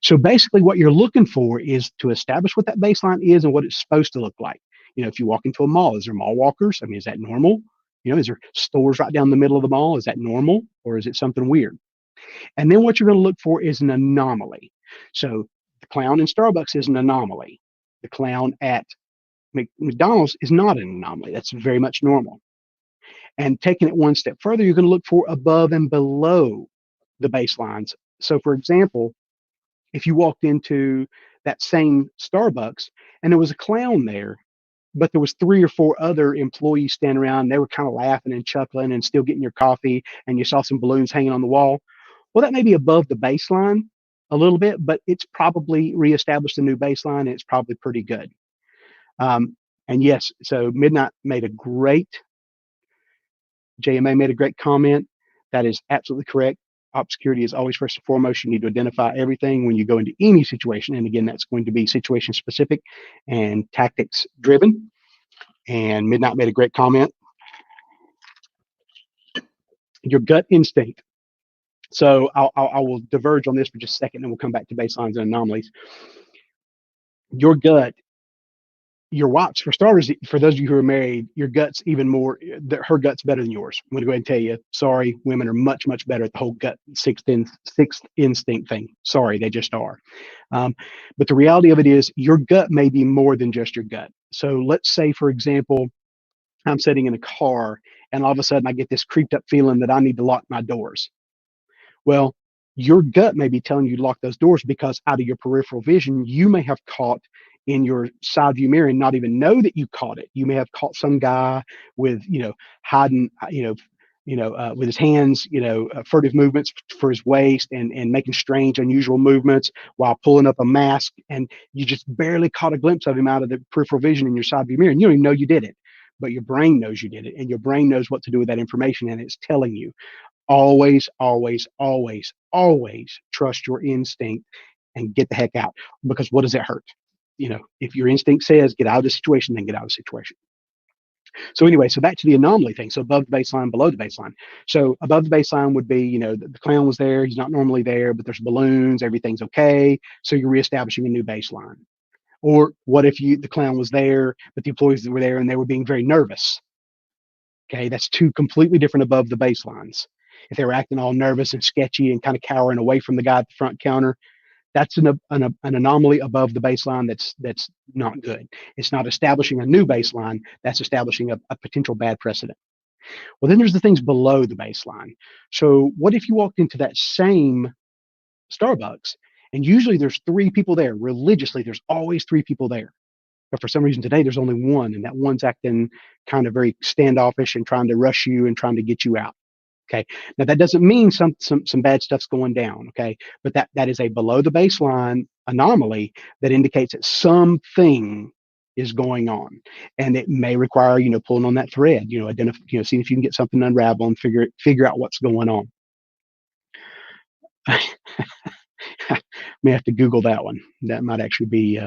So basically, what you're looking for is to establish what that baseline is and what it's supposed to look like. If you walk into a mall, is there mall walkers? I mean, is that normal? Is there stores right down the middle of the mall? Is that normal, or is it something weird? And then what you're going to look for is an anomaly. So the clown in Starbucks is an anomaly. The clown at McDonald's is not an anomaly. That's very much normal. And taking it one step further, you're going to look for above and below the baselines. So, for example, if you walked into that same Starbucks and there was a clown there, but there was 3 or 4 other employees standing around, and they were kind of laughing and chuckling and still getting your coffee, and you saw some balloons hanging on the wall. Well, that may be above the baseline a little bit, but it's probably reestablished a new baseline, and it's probably pretty good. And yes, so Midnight made a great JMA made a great comment. That is absolutely correct. Obscurity is always first and foremost. You need to identify everything when you go into any situation. And again, that's going to be situation specific and tactics driven. And Midnight made a great comment. Your gut instinct. So I will diverge on this for just a second, and we'll come back to baselines and anomalies. Your gut, your wife, for starters, for those of you who are married, your gut's even more, her gut's better than yours. I'm going to go ahead and tell you, sorry, women are much, much better at the whole gut sixth instinct thing. Sorry, they just are. But the reality of it is your gut may be more than just your gut. So let's say, for example, I'm sitting in a car and all of a sudden I get this creeped up feeling that I need to lock my doors. Well, your gut may be telling you to lock those doors because out of your peripheral vision, you may have caught in your side view mirror and not even know that you caught it. You may have caught some guy with, hiding, with his hands, furtive movements for his waist and making strange, unusual movements while pulling up a mask. And you just barely caught a glimpse of him out of the peripheral vision in your side view mirror. And you don't even know you did it, but your brain knows you did it. And your brain knows what to do with that information. And it's telling you always, always, always, always trust your instinct and get the heck out. Because what does it hurt? If your instinct says get out of the situation, then get out of the situation. So anyway, so back to the anomaly thing. So above the baseline, below the baseline. So above the baseline would be, the clown was there. He's not normally there, but there's balloons. Everything's okay. So you're reestablishing a new baseline. Or what if the clown was there, but the employees were there and they were being very nervous? Okay, that's two completely different above the baselines. If they were acting all nervous and sketchy and kind of cowering away from the guy at the front counter, that's an anomaly above the baseline that's not good. It's not establishing a new baseline, that's establishing a potential bad precedent. Well, then there's the things below the baseline. So what if you walked into that same Starbucks and usually there's three people there religiously, there's always three people there. But for some reason today, there's only one, and that one's acting kind of very standoffish and trying to rush you and trying to get you out. Okay. Now that doesn't mean some bad stuff's going down. Okay. But that is a below the baseline anomaly that indicates that something is going on, and it may require pulling on that thread. Identify. Seeing if you can get something unravel and figure out what's going on. May have to Google that one. That might actually be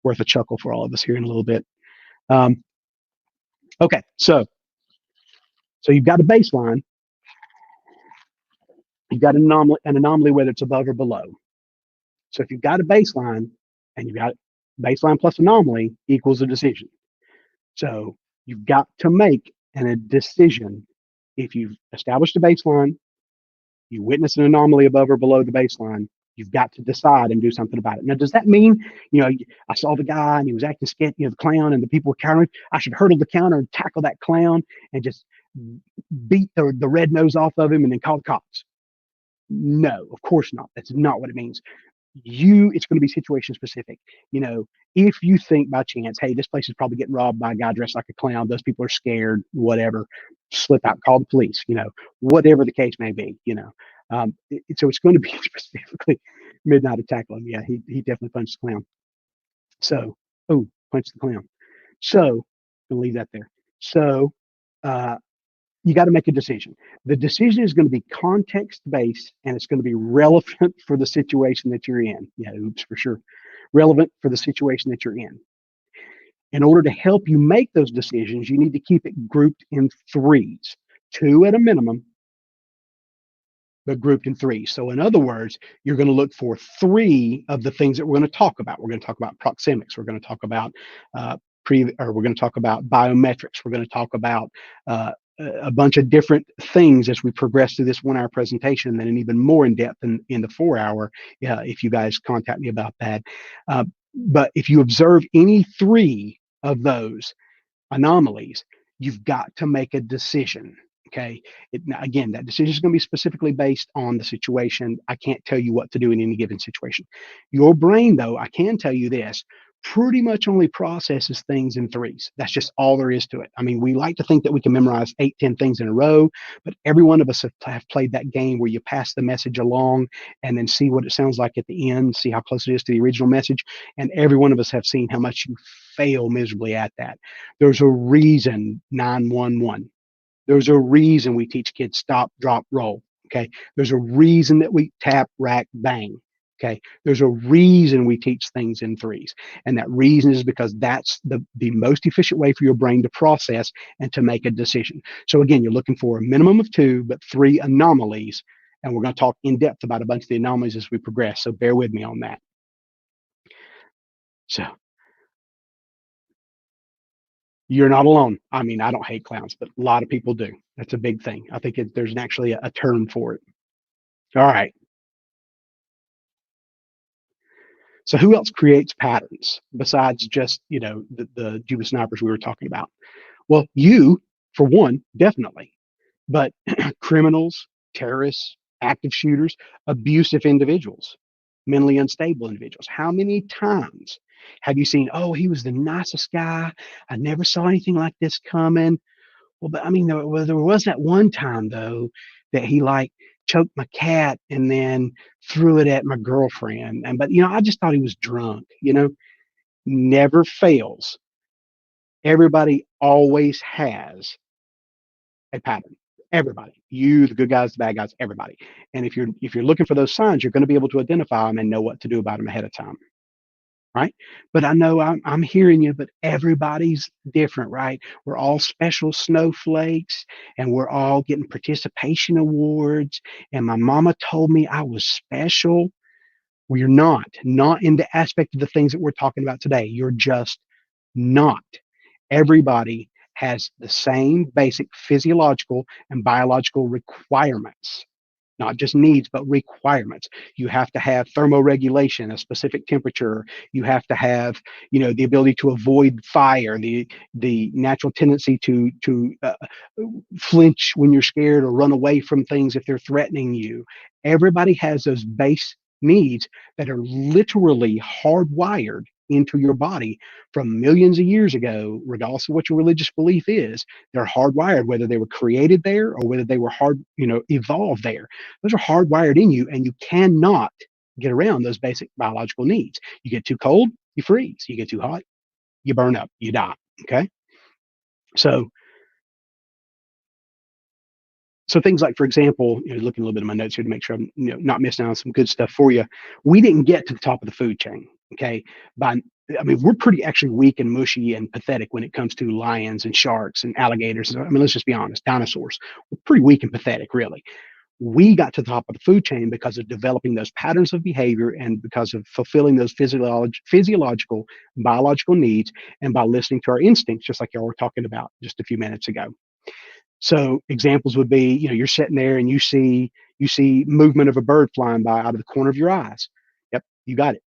worth a chuckle for all of us here in a little bit. Um, okay, so you've got a baseline. You've got an anomaly, whether it's above or below. So if you've got a baseline and you've got baseline plus anomaly equals a decision. So you've got to make a decision. If you've established a baseline, you witness an anomaly above or below the baseline, you've got to decide and do something about it. Now, does that mean, I saw the guy and he was acting sketchy, the clown, and the people were countering, I should hurdle the counter and tackle that clown and just beat the red nose off of him and then call the cops? No, of course not. That's not what it means. It's going to be situation specific. If you think by chance, hey, this place is probably getting robbed by a guy dressed like a clown, those people are scared, whatever, slip out, call the police, whatever the case may be, so it's going to be specifically midnight attack on him. Yeah, he definitely punched the clown. So, punched the clown. So, gonna leave that there. So, you got to make a decision. The decision is going to be context based and it's going to be relevant for the situation that you're in. Yeah, oops, for sure. Relevant for the situation that you're in. In order to help you make those decisions, you need to keep it grouped in threes, two at a minimum, but grouped in three. So in other words, you're going to look for three of the things that we're going to talk about. We're going to talk about proxemics. We're going to talk about we're going to talk about biometrics. We're going to talk about a bunch of different things as we progress through this 1 hour presentation, and then even more in depth in the 4 hour, if you guys contact me about that. But if you observe any three of those anomalies, you've got to make a decision. Okay. Again, that decision is going to be specifically based on the situation. I can't tell you what to do in any given situation. Your brain, though, I can tell you this, pretty much only processes things in threes. That's just all there is to it. I mean, we like to think that we can memorize 8, 10 things in a row, but every one of us have played that game where you pass the message along and then see what it sounds like at the end, see how close it is to the original message. And every one of us have seen how much you fail miserably at that. There's a reason 911. There's a reason we teach kids stop, drop, roll. Okay. There's a reason that we tap, rack, bang. Okay. There's a reason we teach things in threes. And that reason is because that's the most efficient way for your brain to process and to make a decision. So again, you're looking for a minimum of 2, but 3 anomalies. And we're going to talk in depth about a bunch of the anomalies as we progress. So bear with me on that. So you're not alone. I mean, I don't hate clowns, but a lot of people do. That's a big thing. I think there's actually a term for it. All right. So who else creates patterns besides just, the Juba snipers we were talking about? Well, you, for one, definitely. But criminals, terrorists, active shooters, abusive individuals, mentally unstable individuals. How many times have you seen, oh, he was the nicest guy. I never saw anything like this coming. Well, but I mean, there was that one time though that he like choked my cat and then threw it at my girlfriend. And but I just thought he was drunk. Never fails. Everybody always has a pattern. Everybody, you, the good guys, the bad guys, everybody. And if you're looking for those signs, you're going to be able to identify them and know what to do about them ahead of time, right? But I know I'm hearing you, but everybody's different, right? We're all special snowflakes, and we're all getting participation awards. And my mama told me I was special. Well, you're not in the aspect of the things that we're talking about today. You're just not. Everybody has the same basic physiological and biological requirements, not just needs, but requirements. You have to have thermoregulation, a specific temperature. You have to have, the ability to avoid fire, the natural tendency to flinch when you're scared or run away from things if they're threatening you. Everybody has those base needs that are literally hardwired into your body from millions of years ago, regardless of what your religious belief is. They're hardwired, whether they were created there or whether they were evolved there. Those are hardwired in you, and you cannot get around those basic biological needs. You get too cold, you freeze. You get too hot, you burn up, you die. Okay. So things like, for example, looking a little bit at my notes here to make sure I'm not missing out on some good stuff for you. We didn't get to the top of the food chain. Okay. We're pretty actually weak and mushy and pathetic when it comes to lions and sharks and alligators. I mean, let's just be honest, dinosaurs. We're pretty weak and pathetic, really. We got to the top of the food chain because of developing those patterns of behavior and because of fulfilling those physiological, biological needs, and by listening to our instincts, just like y'all were talking about just a few minutes ago. So examples would be, you're sitting there and you see movement of a bird flying by out of the corner of your eyes. Yep, you got it.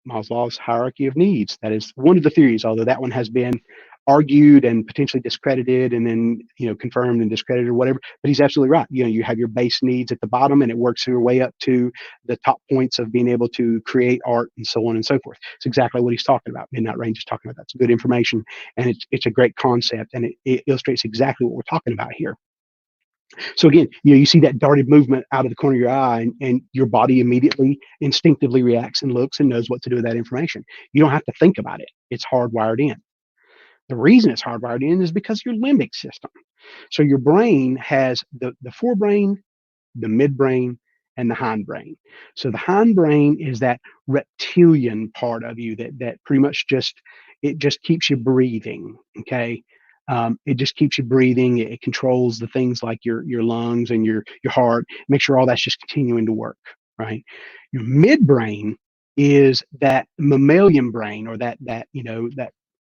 Maslow's hierarchy of needs. That is one of the theories, although that one has been argued and potentially discredited and then, confirmed and discredited or whatever. But he's absolutely right. You have your base needs at the bottom and it works your way up to the top points of being able to create art and so on and so forth. It's exactly what he's talking about. Midnight Range is talking about. That's good information. And it's a great concept, and it illustrates exactly what we're talking about here. So again, you see that darted movement out of the corner of your eye, and your body immediately instinctively reacts and looks and knows what to do with that information. You don't have to think about it. It's hardwired in. The reason it's hardwired in is because your limbic system. So your brain has the forebrain, the midbrain, and the hindbrain. So the hindbrain is that reptilian part of you that pretty much just keeps you breathing. Okay. It just keeps you breathing. It controls the things like your lungs and your heart. Make sure all that's just continuing to work. Right. Your midbrain is that mammalian brain, or that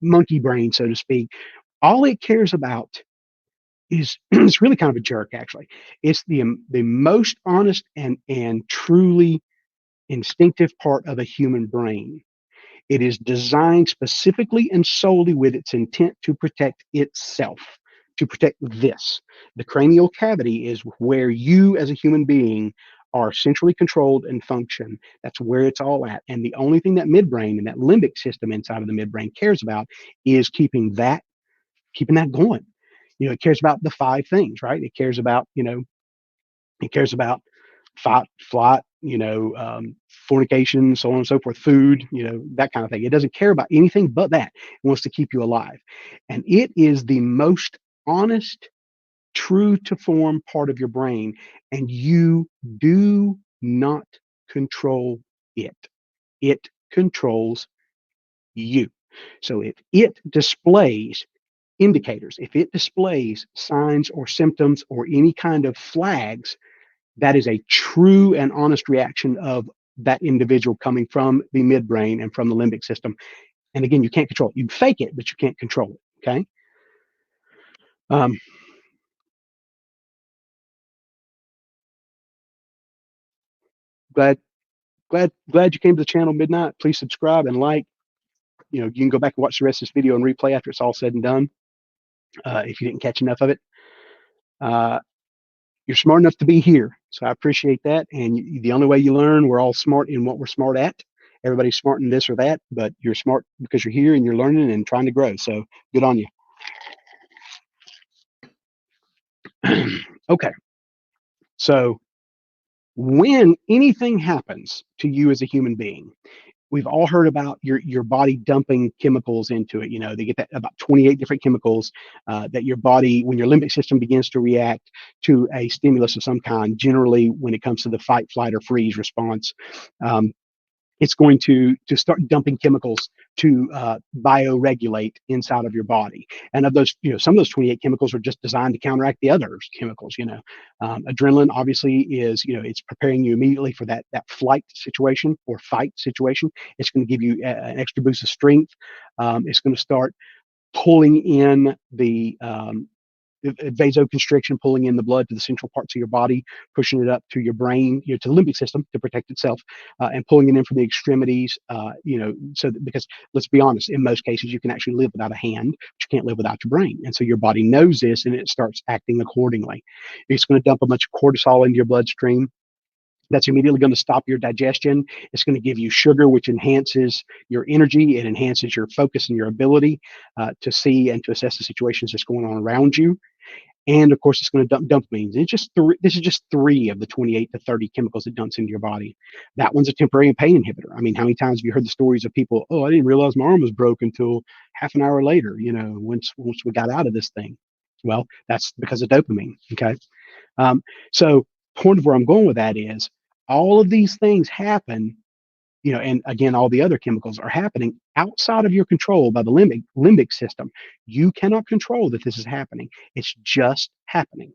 monkey brain, so to speak. All it cares about is it's really kind of a jerk, actually. It's the most honest and truly instinctive part of a human brain. It is designed specifically and solely with its intent to protect itself, to protect this. The cranial cavity is where you as a human being are centrally controlled and function. That's where it's all at. And the only thing that midbrain and that limbic system inside of the midbrain cares about is keeping that going. It cares about the five things, right? It cares about fight, flight, fornication, so on and so forth, food, that kind of thing. It doesn't care about anything but that. It wants to keep you alive. And it is the most honest, true to form part of your brain. And you do not control it. It controls you. So if it displays indicators, if it displays signs or symptoms or any kind of flags, that is a true and honest reaction of that individual coming from the midbrain and from the limbic system. And again, you can't control it. You fake it, but you can't control it. Okay. Um, glad, glad you came to the channel, Midnight. Please subscribe and like. You can go back and watch the rest of this video and replay after it's all said and done. If you didn't catch enough of it, uh, you're smart enough to be here. So I appreciate that. And the only way you learn, we're all smart in what we're smart at. Everybody's smart in this or that, but you're smart because you're here and you're learning and trying to grow. So good on you. Okay. So when anything happens to you as a human being, we've all heard about your body dumping chemicals into it. You know, they get that about 28 different chemicals that your body, when your limbic system begins to react to a stimulus of some kind, generally when it comes to the fight, flight, or freeze response, um, it's going to start dumping chemicals to bioregulate inside of your body. And of those, some of those 28 chemicals are just designed to counteract the other chemicals. Adrenaline obviously is, it's preparing you immediately for that flight situation or fight situation. It's going to give you an extra boost of strength. It's going to start pulling in the vasoconstriction, pulling in the blood to the central parts of your body, pushing it up to your brain, to the limbic system to protect itself, and pulling it in from the extremities. Because let's be honest, in most cases you can actually live without a hand, but you can't live without your brain, and so your body knows this and it starts acting accordingly. It's going to dump a bunch of cortisol into your bloodstream. That's immediately going to stop your digestion. It's going to give you sugar, which enhances your energy. It enhances your focus and your ability to see and to assess the situations that's going on around you. And of course, it's going to dump dopamine. It's just three. This is just three of the 28 to 30 chemicals it dumps into your body. That one's a temporary pain inhibitor. I mean, how many times have you heard the stories of people? Oh, I didn't realize my arm was broken until half an hour later. Once we got out of this thing. Well, that's because of dopamine. Okay, so point of where I'm going with that is all of these things happen. And again, all the other chemicals are happening outside of your control by the limbic system. You cannot control that this is happening. It's just happening.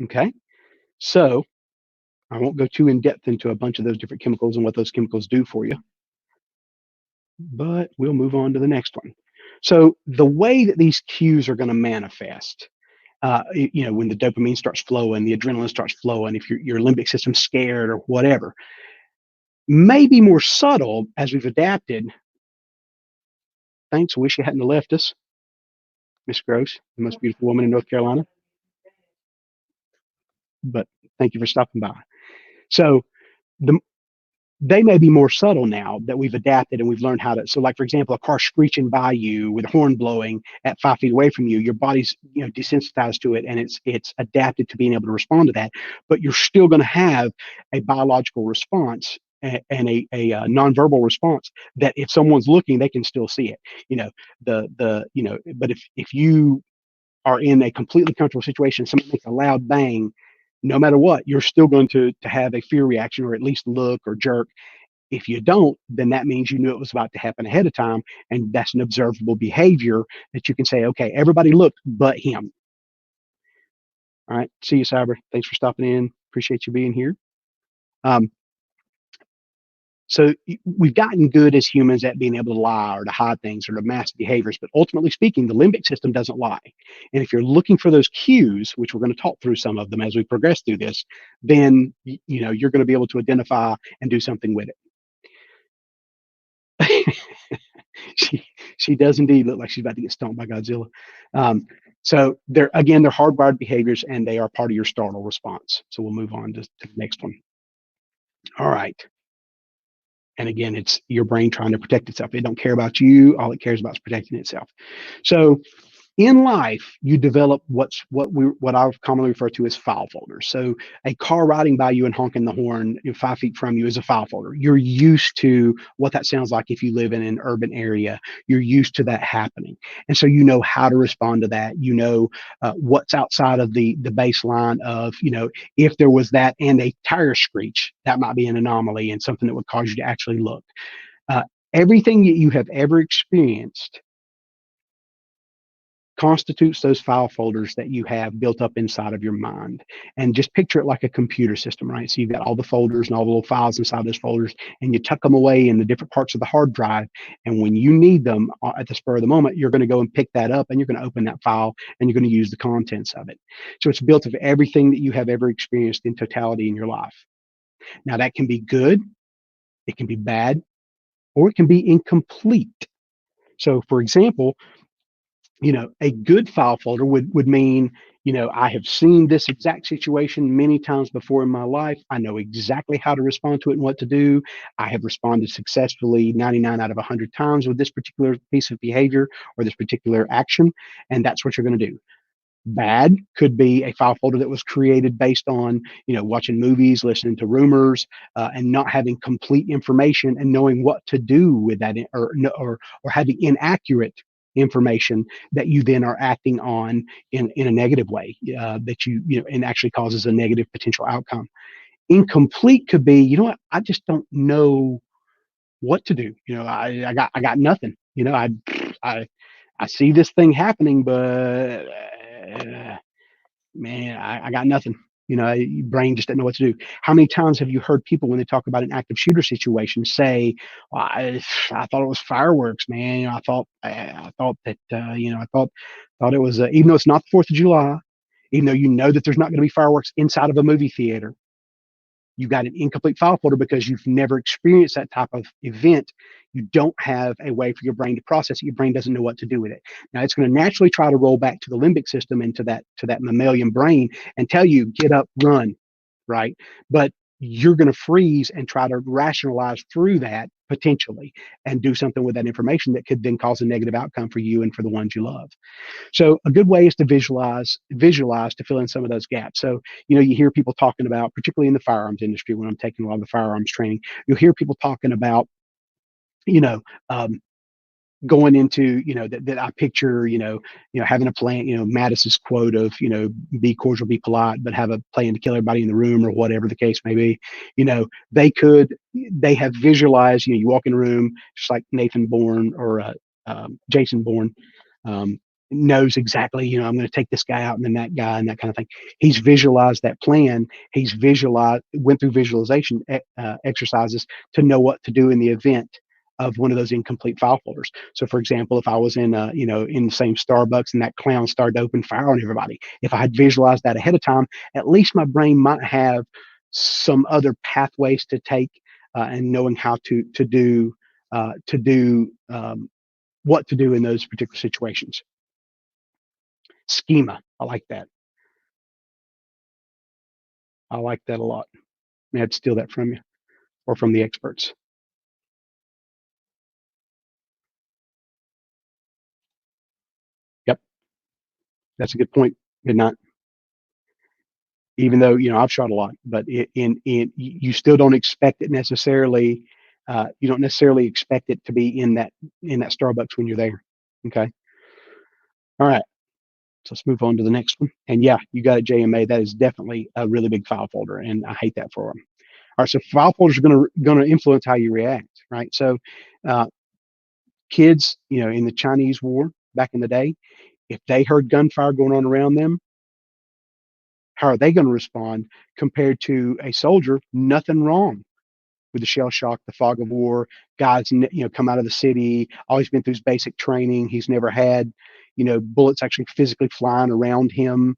Okay. So I won't go too in depth into a bunch of those different chemicals and what those chemicals do for you, but we'll move on to the next one. So the way that these cues are going to manifest, when the dopamine starts flowing, the adrenaline starts flowing, if your limbic system's scared or whatever, may be more subtle as we've adapted. Thanks. Wish you hadn't left us, Miss Gross, the most beautiful woman in North Carolina. But thank you for stopping by. So the they may be more subtle now that we've adapted and we've learned how to. So, like for example, a car screeching by you with a horn blowing at 5 feet away from you, your body's desensitized to it and it's adapted to being able to respond to that. But you're still going to have a biological response and a nonverbal response that if someone's looking, they can still see it. But if you are in a completely comfortable situation, someone makes a loud bang, no matter what, you're still going to have a fear reaction or at least look or jerk. If you don't, then that means you knew it was about to happen ahead of time. And that's an observable behavior that you can say, okay, everybody looked but him. All right. See you, Cyber. Thanks for stopping in. Appreciate you being here. Um, So we've gotten good as humans at being able to lie or to hide things or to mask behaviors, but ultimately speaking, the limbic system doesn't lie. And if you're looking for those cues, which we're going to talk through some of them as we progress through this, then you're going to be able to identify and do something with it. she does indeed look like she's about to get stomped by Godzilla. So they're hardwired behaviors and they are part of your startle response. So we'll move on to the next one. All right. And again, it's your brain trying to protect itself. It don't care about you. All it cares about is protecting itself. So in life, you develop what I commonly refer to as file folders. So a car riding by you and honking the horn 5 feet from you is a file folder. You're used to what that sounds like if you live in an urban area. You're used to that happening, and so you know how to respond to that. You know what's outside of the baseline of if there was that and a tire screech, that might be an anomaly and something that would cause you to actually look. Uh, Everything that you have ever experienced constitutes those file folders that you have built up inside of your mind. And just picture it like a computer system, right? So you've got all the folders and all the little files inside those folders, and you tuck them away in the different parts of the hard drive. And when you need them at the spur of the moment, you're going to go and pick that up and you're going to open that file and you're going to use the contents of it. So it's built of everything that you have ever experienced in totality in your life. Now, that can be good, it can be bad, or it can be incomplete. So, for example, a good file folder would mean I have seen this exact situation many times before in my life. I know exactly how to respond to it and what to do. I have responded successfully 99 out of 100 times with this particular piece of behavior or this particular action. And that's what you're going to do. Bad could be a file folder that was created based on, watching movies, listening to rumors, and not having complete information and knowing what to do with that, or having inaccurate information that you then are acting on in a negative way, that and actually causes a negative potential outcome. Incomplete could be, what, I just don't know what to do. I got nothing. I I see this thing happening, but man, I got nothing. Your brain just didn't know what to do. How many times have you heard people when they talk about an active shooter situation say, well, I thought it was fireworks, man. I thought that, I thought it was, even though it's not the 4th of July, even though you know that there's not going to be fireworks inside of a movie theater, you got an incomplete file folder because you've never experienced that type of event. You don't have a way for your brain to process it. Your brain doesn't know what to do with it. Now it's going to naturally try to roll back to the limbic system and to that mammalian brain and tell you, get up, run, right? But you're going to freeze and try to rationalize through that potentially and do something with that information that could then cause a negative outcome for you and for the ones you love. So a good way is to visualize to fill in some of those gaps. So, you hear people talking about, particularly in the firearms industry, when I'm taking a lot of the firearms training, you'll hear people talking about, you know, um, going into, that I picture, having a plan, Mattis's quote of, be cordial, be polite, but have a plan to kill everybody in the room or whatever the case may be. They have visualized, you walk in a room, just like Nathan Bourne or Jason Bourne, um, knows exactly, I'm going to take this guy out and then that guy and that kind of thing. He's visualized that plan. Went through visualization exercises to know what to do in the event of one of those incomplete file folders. So, for example, if I was in the same Starbucks and that clown started to open fire on everybody, if I had visualized that ahead of time, at least my brain might have some other pathways to take, and knowing how to do what to do in those particular situations. Schema. I like that. I like that a lot. May I have to steal that from you or from the experts. Yep, that's a good point. Good night. Even though I've shot a lot, but you still don't expect it necessarily. You don't necessarily expect it to be in that Starbucks when you're there. Okay. All right. So let's move on to the next one. And yeah, you got it, JMA. That is definitely a really big file folder, and I hate that for them. All right. So file folders are going to influence how you react, right? So uh, kids, in the Chinese War back in the day, if they heard gunfire going on around them, how are they going to respond compared to a soldier? Nothing wrong with the shell shock, the fog of war. Guys, come out of the city, always been through his basic training. He's never had, bullets actually physically flying around him.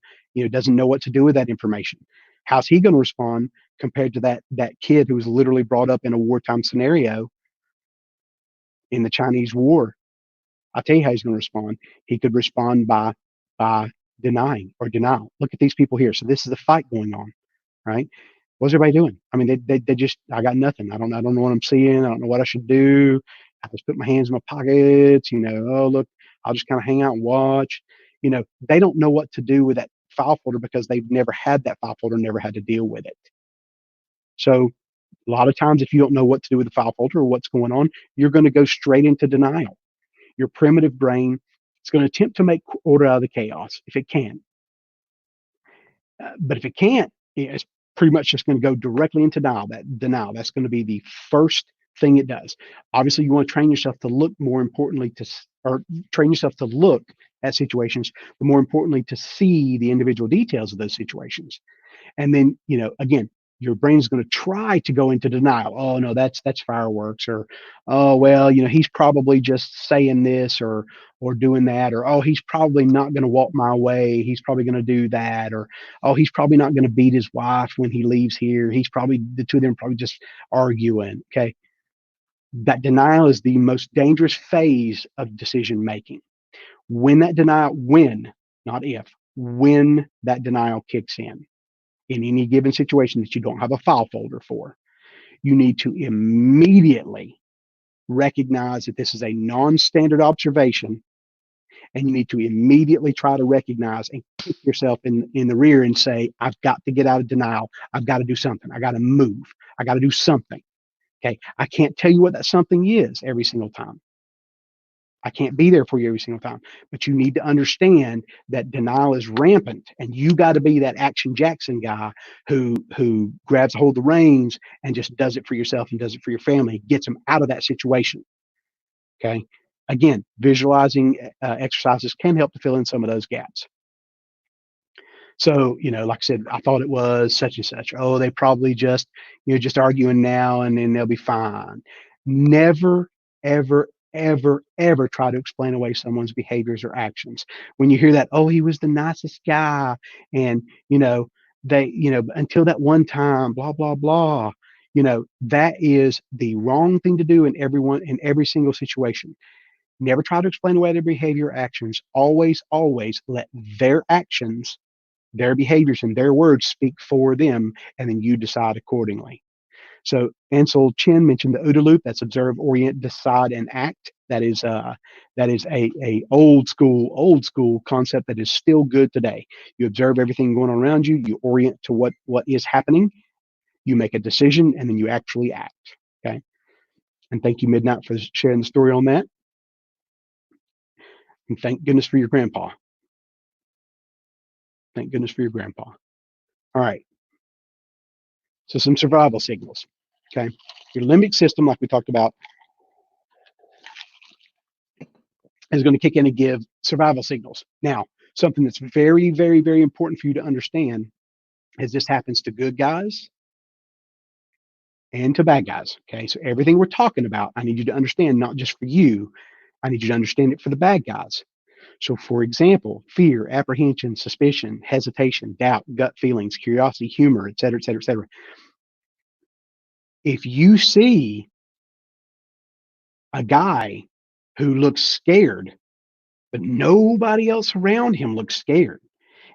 Doesn't know what to do with that information. How's he going to respond compared to that kid who was literally brought up in a wartime scenario in the Chinese War? I'll tell you how he's going to respond. He could respond by denying or denial. Look at these people here. So this is a fight going on, right? What's everybody doing? I mean, they just, I got nothing. I don't know what I'm seeing. I don't know what I should do. I just put my hands in my pockets. Oh look, I'll just kind of hang out and watch. They don't know what to do with that file folder because they've never had that file folder, never had to deal with it. So a lot of times, if you don't know what to do with the file folder or what's going on, you're going to go straight into denial. Your primitive brain is going to attempt to make order out of the chaos if it can. But if it can't, it's pretty much just going to go directly into denial. That's going to be the first thing it does. Obviously, you want to train yourself to look more importantly or train yourself to look at situations, but more importantly, to see the individual details of those situations. And then, again, your brain's going to try to go into denial. Oh no, that's fireworks, or oh well, he's probably just saying this or doing that, or oh, he's probably not going to walk my way. He's probably going to do that, or oh, he's probably not going to beat his wife when he leaves here. He's probably the two of them probably just arguing. Okay, that denial is the most dangerous phase of decision making. When that denial, when, not if, when that denial kicks in any given situation that you don't have a file folder for, you need to immediately recognize that this is a non-standard observation, and you need to immediately try to recognize and kick yourself in the rear and say, I've got to get out of denial. I've got to do something. I got to move. I got to do something. Okay. I can't tell you what that something is every single time. I can't be there for you every single time, but you need to understand that denial is rampant, and you got to be that Action Jackson guy who grabs a hold of the reins and just does it for yourself and does it for your family, gets them out of that situation. Okay. Again, visualizing exercises can help to fill in some of those gaps. So, like I said, I thought it was such and such. Oh, they probably just arguing now and then they'll be fine. Never, ever, ever, ever try to explain away someone's behaviors or actions. When you hear that, oh, he was the nicest guy, and until that one time, blah, blah, blah. That is the wrong thing to do in every single situation. Never try to explain away their behavior or actions. Always, always let their actions, their behaviors, and their words speak for them, and then you decide accordingly. So Ansel Chin mentioned the OODA loop. That's observe, orient, decide, and act. That is a old school concept that is still good today. You observe everything going on around you. You orient to what is happening. You make a decision, and then you actually act. Okay. And thank you, Midnight, for sharing the story on that. And thank goodness for your grandpa. Thank goodness for your grandpa. All right. So some survival signals. Okay. Your limbic system, like we talked about, is going to kick in and give survival signals. Now, something that's very, very, very important for you to understand is this happens to good guys and to bad guys. Okay. So everything we're talking about, I need you to understand, not just for you, I need you to understand it for the bad guys. So, for example, fear, apprehension, suspicion, hesitation, doubt, gut feelings, curiosity, humor, et cetera, et cetera, et cetera. If you see a guy who looks scared, but nobody else around him looks scared,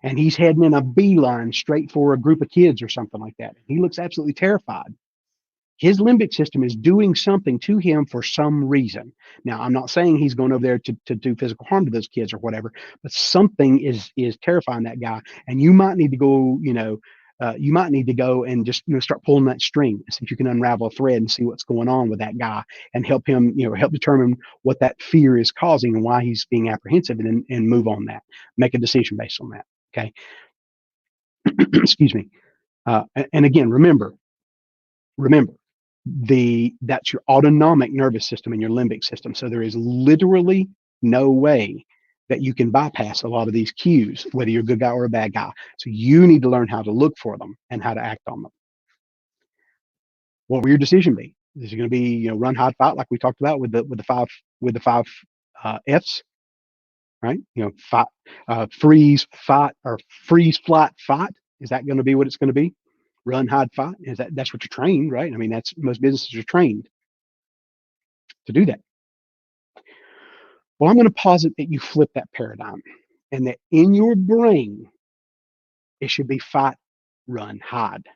and he's heading in a beeline straight for a group of kids or something like that, he looks absolutely terrified. His limbic system is doing something to him for some reason. Now, I'm not saying he's going over there to do physical harm to those kids or whatever, but something is terrifying that guy, and you might need to go, you might need to go and just start pulling that string, see if you can unravel a thread and see what's going on with that guy, and help him, help determine what that fear is causing and why he's being apprehensive, and move on that, make a decision based on that. Okay, excuse me. And again, remember that's your autonomic nervous system and your limbic system. So there is literally no way that you can bypass a lot of these cues, whether you're a good guy or a bad guy. So you need to learn how to look for them and how to act on them. What will your decision be? Is it going to be, run, hide, fight, like we talked about with the five F's, right? Fight, freeze, fight, or freeze, flight, fight. Is that going to be what it's going to be? Run, hide, fight. That's what you're trained, right? I mean, that's most businesses are trained to do that. Well, I'm going to posit that you flip that paradigm, and that in your brain, it should be fight, run, hide.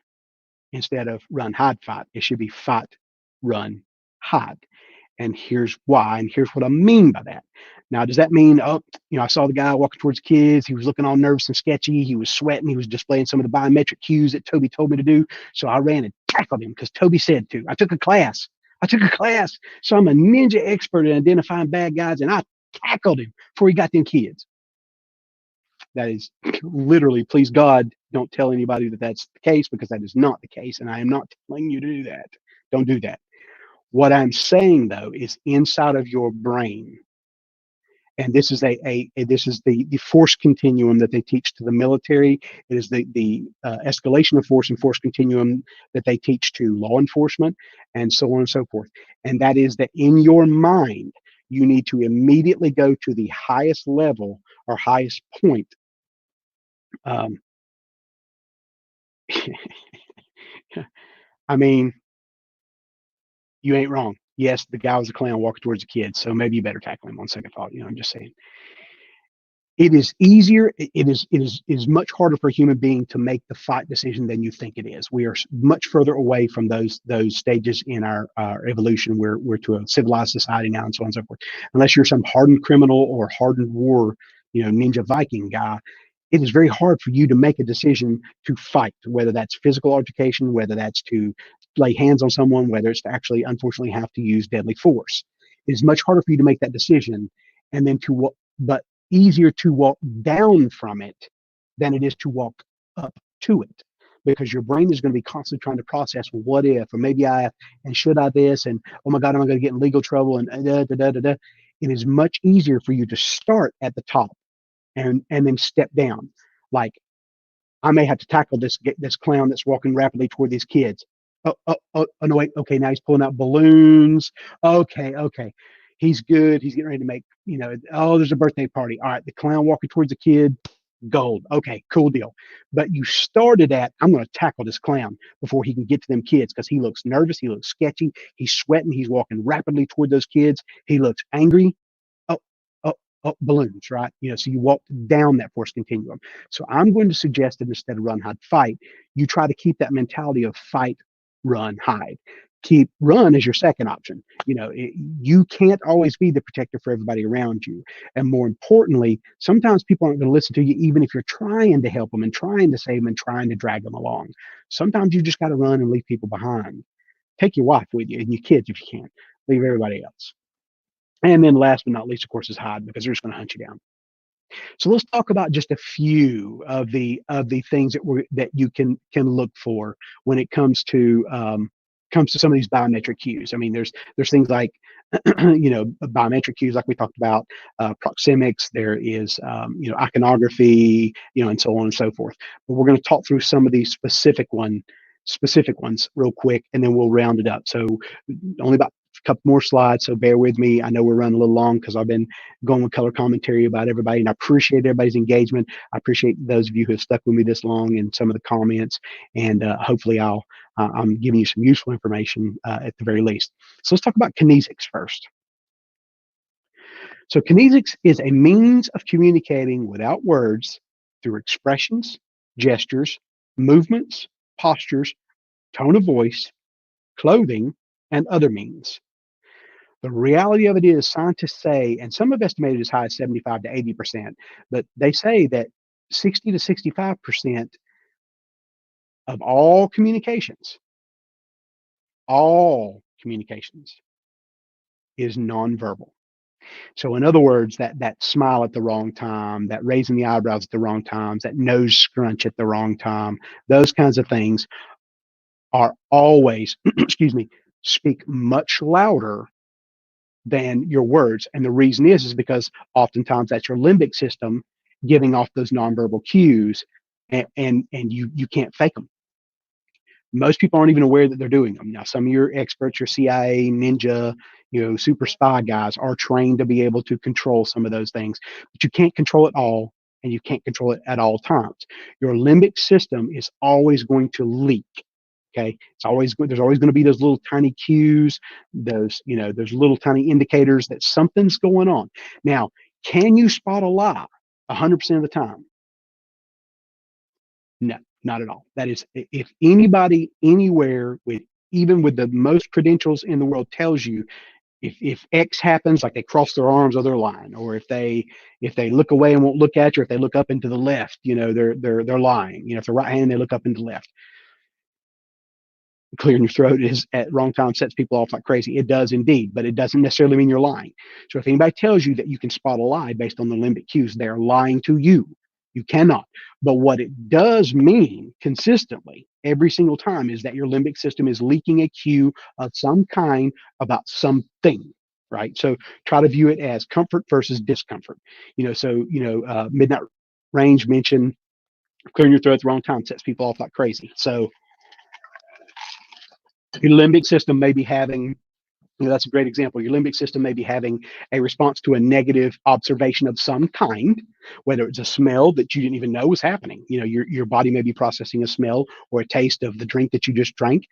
Instead of run, hide, fight, it should be fight, run, hide. And here's why, and here's what I mean by that. Now, does that mean, I saw the guy walking towards kids. He was looking all nervous and sketchy. He was sweating. He was displaying some of the biometric cues that Toby told me to do. So I ran and tackled him because Toby said to. I took a class. So I'm a ninja expert in identifying bad guys, and I tackled him before he got them kids. That is literally, please God, don't tell anybody that that's the case, because that is not the case. And I am not telling you to do that. Don't do that. What I'm saying, though, is inside of your brain, and this is the force continuum that they teach to the military. It is the escalation of force and force continuum that they teach to law enforcement, and so on and so forth. And that is that in your mind, you need to immediately go to the highest level or highest point. I mean, you ain't wrong. Yes, the guy was a clown walking towards the kids, so maybe you better tackle him on second thought. I'm just saying. It is easier. It is much harder for a human being to make the fight decision than you think it is. We are much further away from those stages in our evolution. We're to a civilized society now, and so on and so forth. Unless you're some hardened criminal or hardened war, ninja Viking guy, it is very hard for you to make a decision to fight, whether that's physical altercation, whether that's to lay hands on someone, whether it's to actually, unfortunately, have to use deadly force. It is much harder for you to make that decision, and then but easier to walk down from it than it is to walk up to it, because your brain is going to be constantly trying to process, well, what if, or maybe and should I this, and oh my God, am I going to get in legal trouble, and da, da, da, da, da. It is much easier for you to start at the top and then step down. Like, I may have to tackle this clown that's walking rapidly toward these kids. Oh, no, wait. Okay, now he's pulling out balloons. Okay. He's good. He's getting ready to make, oh, there's a birthday party. All right, the clown walking towards the kid, gold. Okay, cool deal. But you started at, I'm going to tackle this clown before he can get to them kids, because he looks nervous. He looks sketchy. He's sweating. He's walking rapidly toward those kids. He looks angry. Oh, oh, oh, balloons, right? So you walk down that force continuum. So I'm going to suggest that instead of run, hide, fight, you try to keep that mentality of fight, run, hide. Keep run as your second option. You can't always be the protector for everybody around you. And more importantly, sometimes people aren't going to listen to you, even if you're trying to help them and trying to save them and trying to drag them along. Sometimes you just got to run and leave people behind. Take your wife with you and your kids if you can. Leave everybody else. And then last but not least, of course, is hide, because they're just going to hunt you down. So let's talk about just a few of the things that you can look for when it comes to some of these biometric cues. I mean, there's things like biometric cues, like we talked about, proxemics. There is iconography, and so on and so forth. But we're going to talk through some of these specific ones real quick, and then we'll round it up. So only about a couple more slides, so bear with me. I know we're running a little long because I've been going with color commentary about everybody, and I appreciate everybody's engagement. I appreciate those of you who have stuck with me this long and some of the comments, and hopefully I'm giving you some useful information at the very least. So let's talk about kinesics first. So kinesics is a means of communicating without words through expressions, gestures, movements, postures, tone of voice, clothing, and other means. The reality of it is, scientists say, and some have estimated as high as 75 to 80%, but they say that 60 to 65% of all communications is nonverbal. So in other words, that smile at the wrong time, that raising the eyebrows at the wrong times, that nose scrunch at the wrong time, those kinds of things are always, excuse me, speak much louder than your words. And the reason is because oftentimes that's your limbic system giving off those nonverbal cues, and you can't fake them. Most people aren't even aware that they're doing them. Now, some of your experts, your CIA, ninja, super spy guys are trained to be able to control some of those things, but you can't control it all, and you can't control it at all times. Your limbic system is always going to leak. Okay, there's always going to be those little tiny cues, those little tiny indicators that something's going on. Now, can you spot a lie 100% of the time? No, not at all. That is, if anybody anywhere, even with the most credentials in the world, tells you if X happens, like they cross their arms or they're lying, or if they look away and won't look at you, or if they look up into the left, they're lying. If they're right handed, they look up into the left. Clearing your throat is at wrong time sets people off like crazy. It does indeed, but it doesn't necessarily mean you're lying. So if anybody tells you that you can spot a lie based on the limbic cues, they're lying to you. You cannot. But what it does mean consistently every single time is that your limbic system is leaking a cue of some kind about something, right? So try to view it as comfort versus discomfort. Midnight Range mentioned clearing your throat at the wrong time sets people off like crazy. So your limbic system may be having, that's a great example. Your limbic system may be having a response to a negative observation of some kind, whether it's a smell that you didn't even know was happening. Your body may be processing a smell or a taste of the drink that you just drank,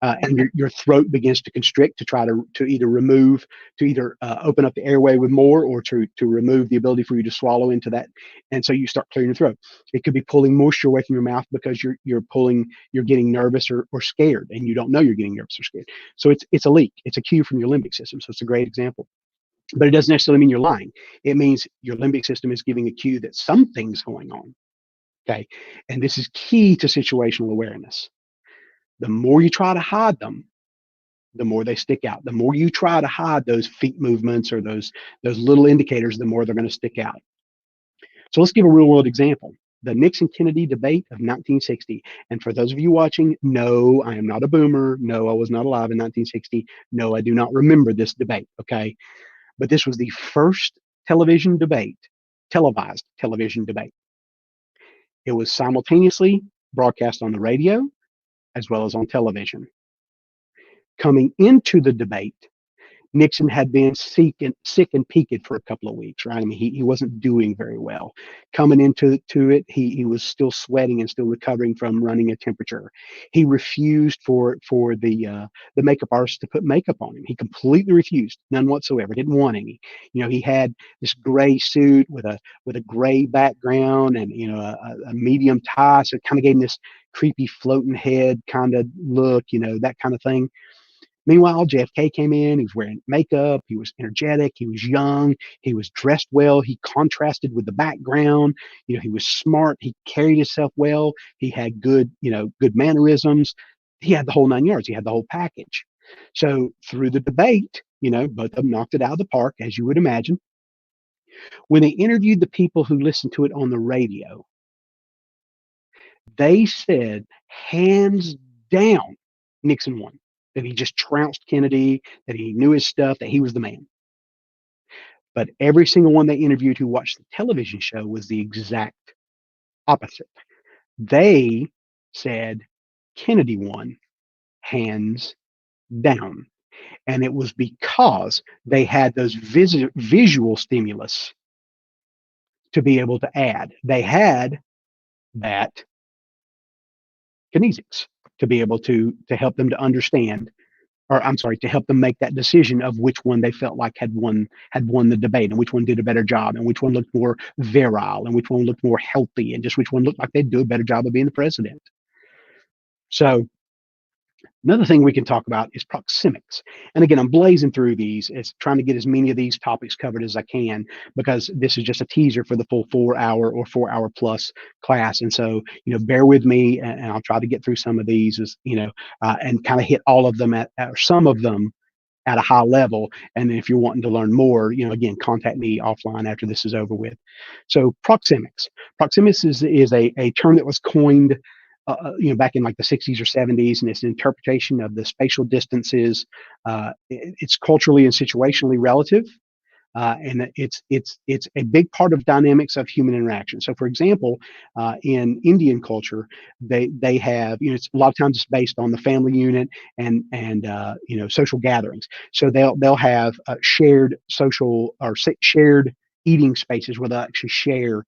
and your throat begins to constrict to try to either remove, to either open up the airway with more, or to remove the ability for you to swallow into that. And so you start clearing your throat. It could be pulling moisture away from your mouth because you're getting nervous or scared, and you don't know you're getting nervous or scared. So it's a leak. It's a cue from your limbic system. So it's a great example. But it doesn't necessarily mean you're lying. It means your limbic system is giving a cue that something's going on. Okay. And this is key to situational awareness. The more you try to hide them, the more they stick out. The more you try to hide those feet movements or those little indicators, the more they're going to stick out. So let's give a real world example. The Nixon Kennedy debate of 1960. And for those of you watching, no, I am not a boomer. No, I was not alive in 1960. No, I do not remember this debate. Okay. But this was the first television debate, televised television debate. It was simultaneously broadcast on the radio as well as on television. Coming into the debate, Nixon had been sick and peaked for a couple of weeks, right? I mean, he wasn't doing very well. Coming into it, he was still sweating and still recovering from running a temperature. He refused for the makeup artist to put makeup on him. He completely refused, none whatsoever. Didn't want any. He had this gray suit with a gray background and a medium tie, so it kind of gave him this creepy floating head kind of look, that kind of thing. Meanwhile, JFK came in. He was wearing makeup. He was energetic. He was young. He was dressed well. He contrasted with the background. He was smart. He carried himself well. He had good mannerisms. He had the whole 9 yards. He had the whole package. So through the debate, both of them knocked it out of the park, as you would imagine. When they interviewed the people who listened to it on the radio, they said, hands down, Nixon won. That he just trounced Kennedy, that he knew his stuff, that he was the man. But every single one they interviewed who watched the television show was the exact opposite. They said Kennedy won, hands down. And it was because they had those visual stimulus to be able to add. They had that kinesics to be able to help them to understand, or I'm sorry, to help them make that decision of which one they felt like had won the debate, and which one did a better job, and which one looked more virile, and which one looked more healthy, and just which one looked like they'd do a better job of being the president. So another thing we can talk about is proxemics. And again, I'm blazing through these. It's trying to get as many of these topics covered as I can, because this is just a teaser for the full 4 hour or 4 hour plus class. And so, bear with me, and I'll try to get through some of these and kind of hit all of them or some of them at a high level. And then if you're wanting to learn more, again, contact me offline after this is over with. So proxemics. Proxemics is a term that was coined back in like the 60s or 70s, and it's an interpretation of the spatial distances. It's culturally and situationally relative, and it's a big part of dynamics of human interaction. So, for example, in Indian culture, they have it's a lot of times it's based on the family unit and social gatherings. So they'll have shared social or shared eating spaces where they'll actually share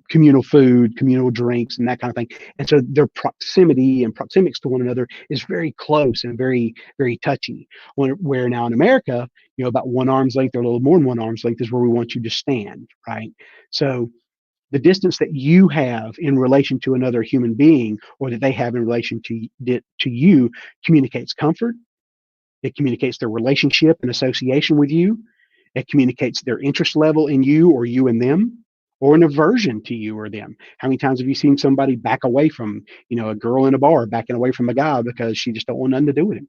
communal food, communal drinks, and that kind of thing. And so their proximity and proxemics to one another is very close and very, very touchy. Where now in America, about 1 arm's length or a little more than 1 arm's length is where we want you to stand, right? So the distance that you have in relation to another human being, or that they have in relation to you, communicates comfort. It communicates their relationship and association with you. It communicates their interest level in you, or you in them, or an aversion to you or them. How many times have you seen somebody back away from, a girl in a bar backing away from a guy because she just don't want nothing to do with him?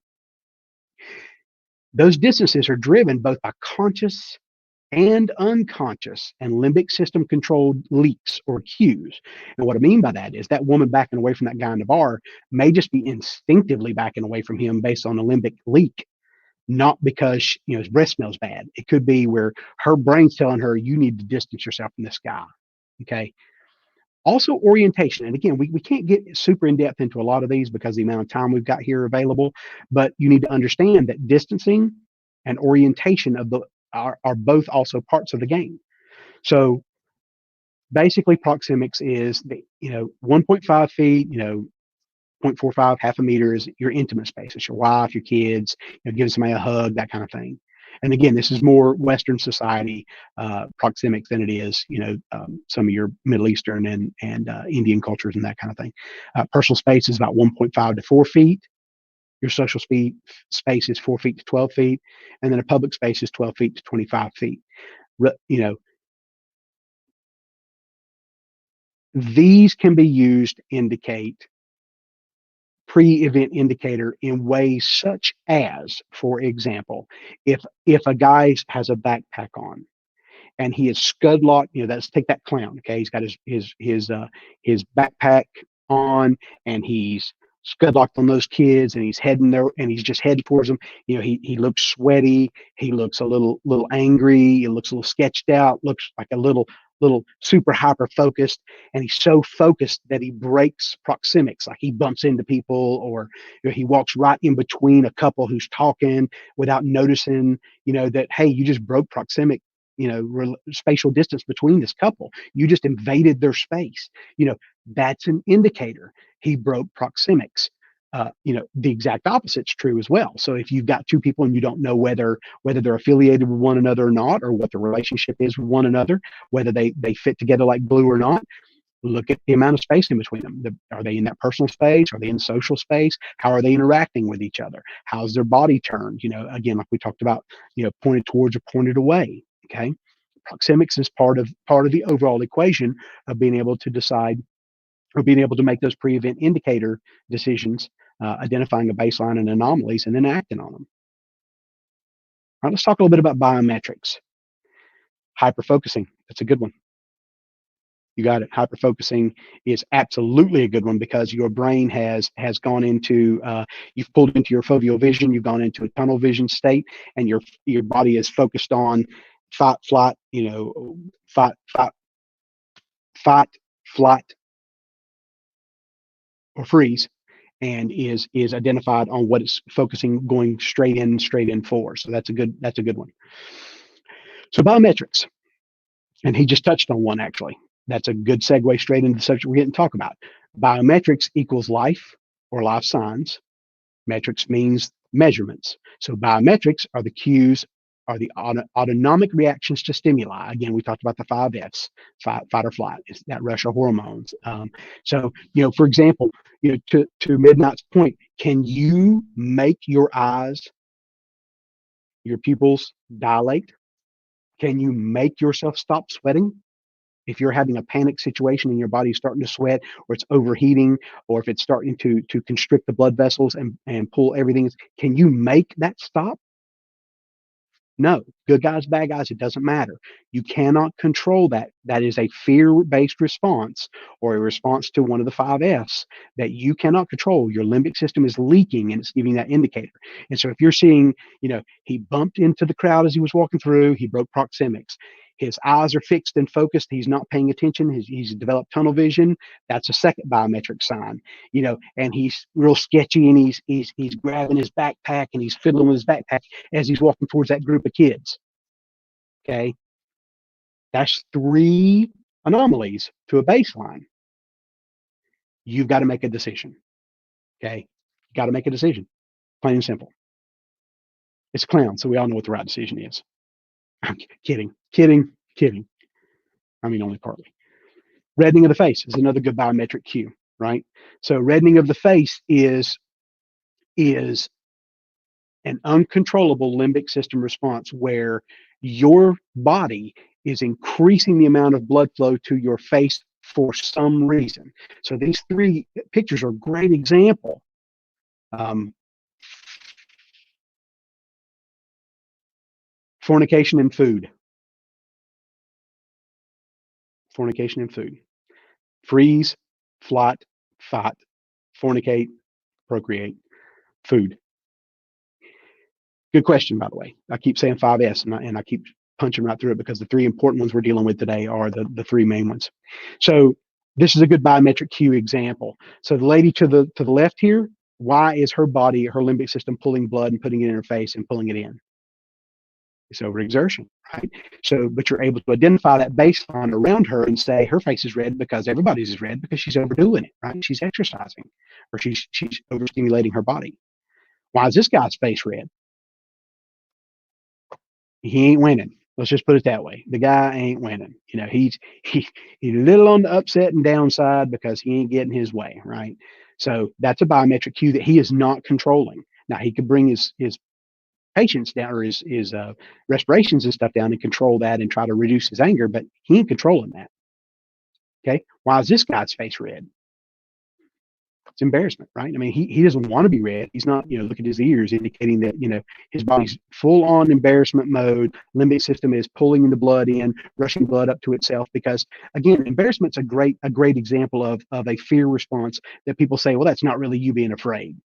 Those distances are driven both by conscious and unconscious and limbic system controlled leaks or cues. And what I mean by that is that woman backing away from that guy in the bar may just be instinctively backing away from him based on a limbic leak, not because his breath smells bad. It could be where her brain's telling her, you need to distance yourself from this guy. Okay. Also, orientation. And again, we can't get super in depth into a lot of these because of the amount of time we've got here available, but you need to understand that distancing and orientation are both also parts of the game. So Basically, proxemics is 1.5 feet, 0.45, half a meter is your intimate space. It's your wife, your kids, giving somebody a hug, that kind of thing. And again, this is more Western society proxemics than it is, some of your Middle Eastern and Indian cultures and that kind of thing. Personal space is about 1.5 to 4 feet. Your social space is 4 feet to 12 feet, and then a public space is 12 feet to 25 feet. These can be used to indicate pre-event indicator in ways such as, for example, if a guy has a backpack on and he is scud locked, let's take that clown. Okay, he's got his backpack on and he's scud locked on those kids and he's heading there and he's just headed towards them. He looks sweaty, he looks a little angry, he looks a little sketched out, looks like a little super hyper focused, and he's so focused that he breaks proxemics, like he bumps into people, or he walks right in between a couple who's talking without noticing that, hey, you just broke proxemic spatial distance between this couple. You just invaded their space. That's an indicator he broke proxemics. The exact opposite's true as well. So if you've got two people and you don't know whether they're affiliated with one another or not, or what the relationship is with one another, whether they fit together like glue or not, look at the amount of space in between them. Are they in that personal space? Are they in social space? How are they interacting with each other? How's their body turned? Again, like we talked about, pointed towards or pointed away. Okay. Proxemics is part of the overall equation of being able to decide or being able to make those pre-event indicator decisions, identifying a baseline and anomalies, and then acting on them. All right, let's talk a little bit about biometrics. Hyperfocusing, that's a good one. You got it. Hyperfocusing is absolutely a good one because your brain has gone into, you've pulled into your foveal vision, you've gone into a tunnel vision state, and your body is focused on fight, flight, fight, flight, or freeze, and is identified on what it's focusing, going straight in for. So that's a good one. So biometrics, and he just touched on one actually. That's a good segue straight into the subject we're getting to talk about. Biometrics equals life or life signs. Metrics means measurements. So biometrics are the cues, are the autonomic reactions to stimuli. Again, we talked about the 5 Fs, fight or flight. It's that rush of hormones. So, for example, to Midnight's point, can you make your eyes, your pupils dilate? Can you make yourself stop sweating? If you're having a panic situation and your body's starting to sweat, or it's overheating, or if it's starting to constrict the blood vessels and pull everything, can you make that stop? No. Good guys, bad guys, it doesn't matter. You cannot control that. That is a fear-based response, or a response to one of the 5 Fs that you cannot control. Your limbic system is leaking and it's giving that indicator. And so if you're seeing, he bumped into the crowd as he was walking through, he broke proxemics. His eyes are fixed and focused. He's not paying attention. He's developed tunnel vision. That's a second biometric sign. And he's real sketchy, and he's grabbing his backpack and he's fiddling with his backpack as he's walking towards that group of kids. Okay, that's 3 anomalies to a baseline. You've got to make a decision. Okay, got to make a decision. Plain and simple. It's a clown, so we all know what the right decision is. I'm kidding. I mean, only partly. Reddening of the face is another good biometric cue, right? So reddening of the face is an uncontrollable limbic system response where your body is increasing the amount of blood flow to your face for some reason. So these 3 pictures are a great example. Fornication and food. Fornication and food. Freeze, flight, fight, fornicate, procreate, food. Good question, by the way. I keep saying 5S, and I keep punching right through it because the 3 important ones we're dealing with today are the 3 main ones. So this is a good biometric cue example. So the lady to the left here, why is her body, her limbic system, pulling blood and putting it in her face and pulling it in? It's overexertion, right? So, but you're able to identify that baseline around her and say her face is red because everybody's is red because she's overdoing it, right? She's exercising, or she's overstimulating her body. Why is this guy's face red? He ain't winning. Let's just put it that way. The guy ain't winning. He's a little on the upset and downside because he ain't getting his way, right? So that's a biometric cue that he is not controlling. Now he could bring his patience down, or his respirations and stuff down, and control that and try to reduce his anger, but he ain't controlling that. Okay. Why is this guy's face red? It's embarrassment, right? I mean, he doesn't want to be red. He's not, look at his ears indicating that, his body's full on embarrassment mode. Limbic system is pulling the blood in, rushing blood up to itself, because again, embarrassment's a great example of a fear response that people say, well, that's not really you being afraid.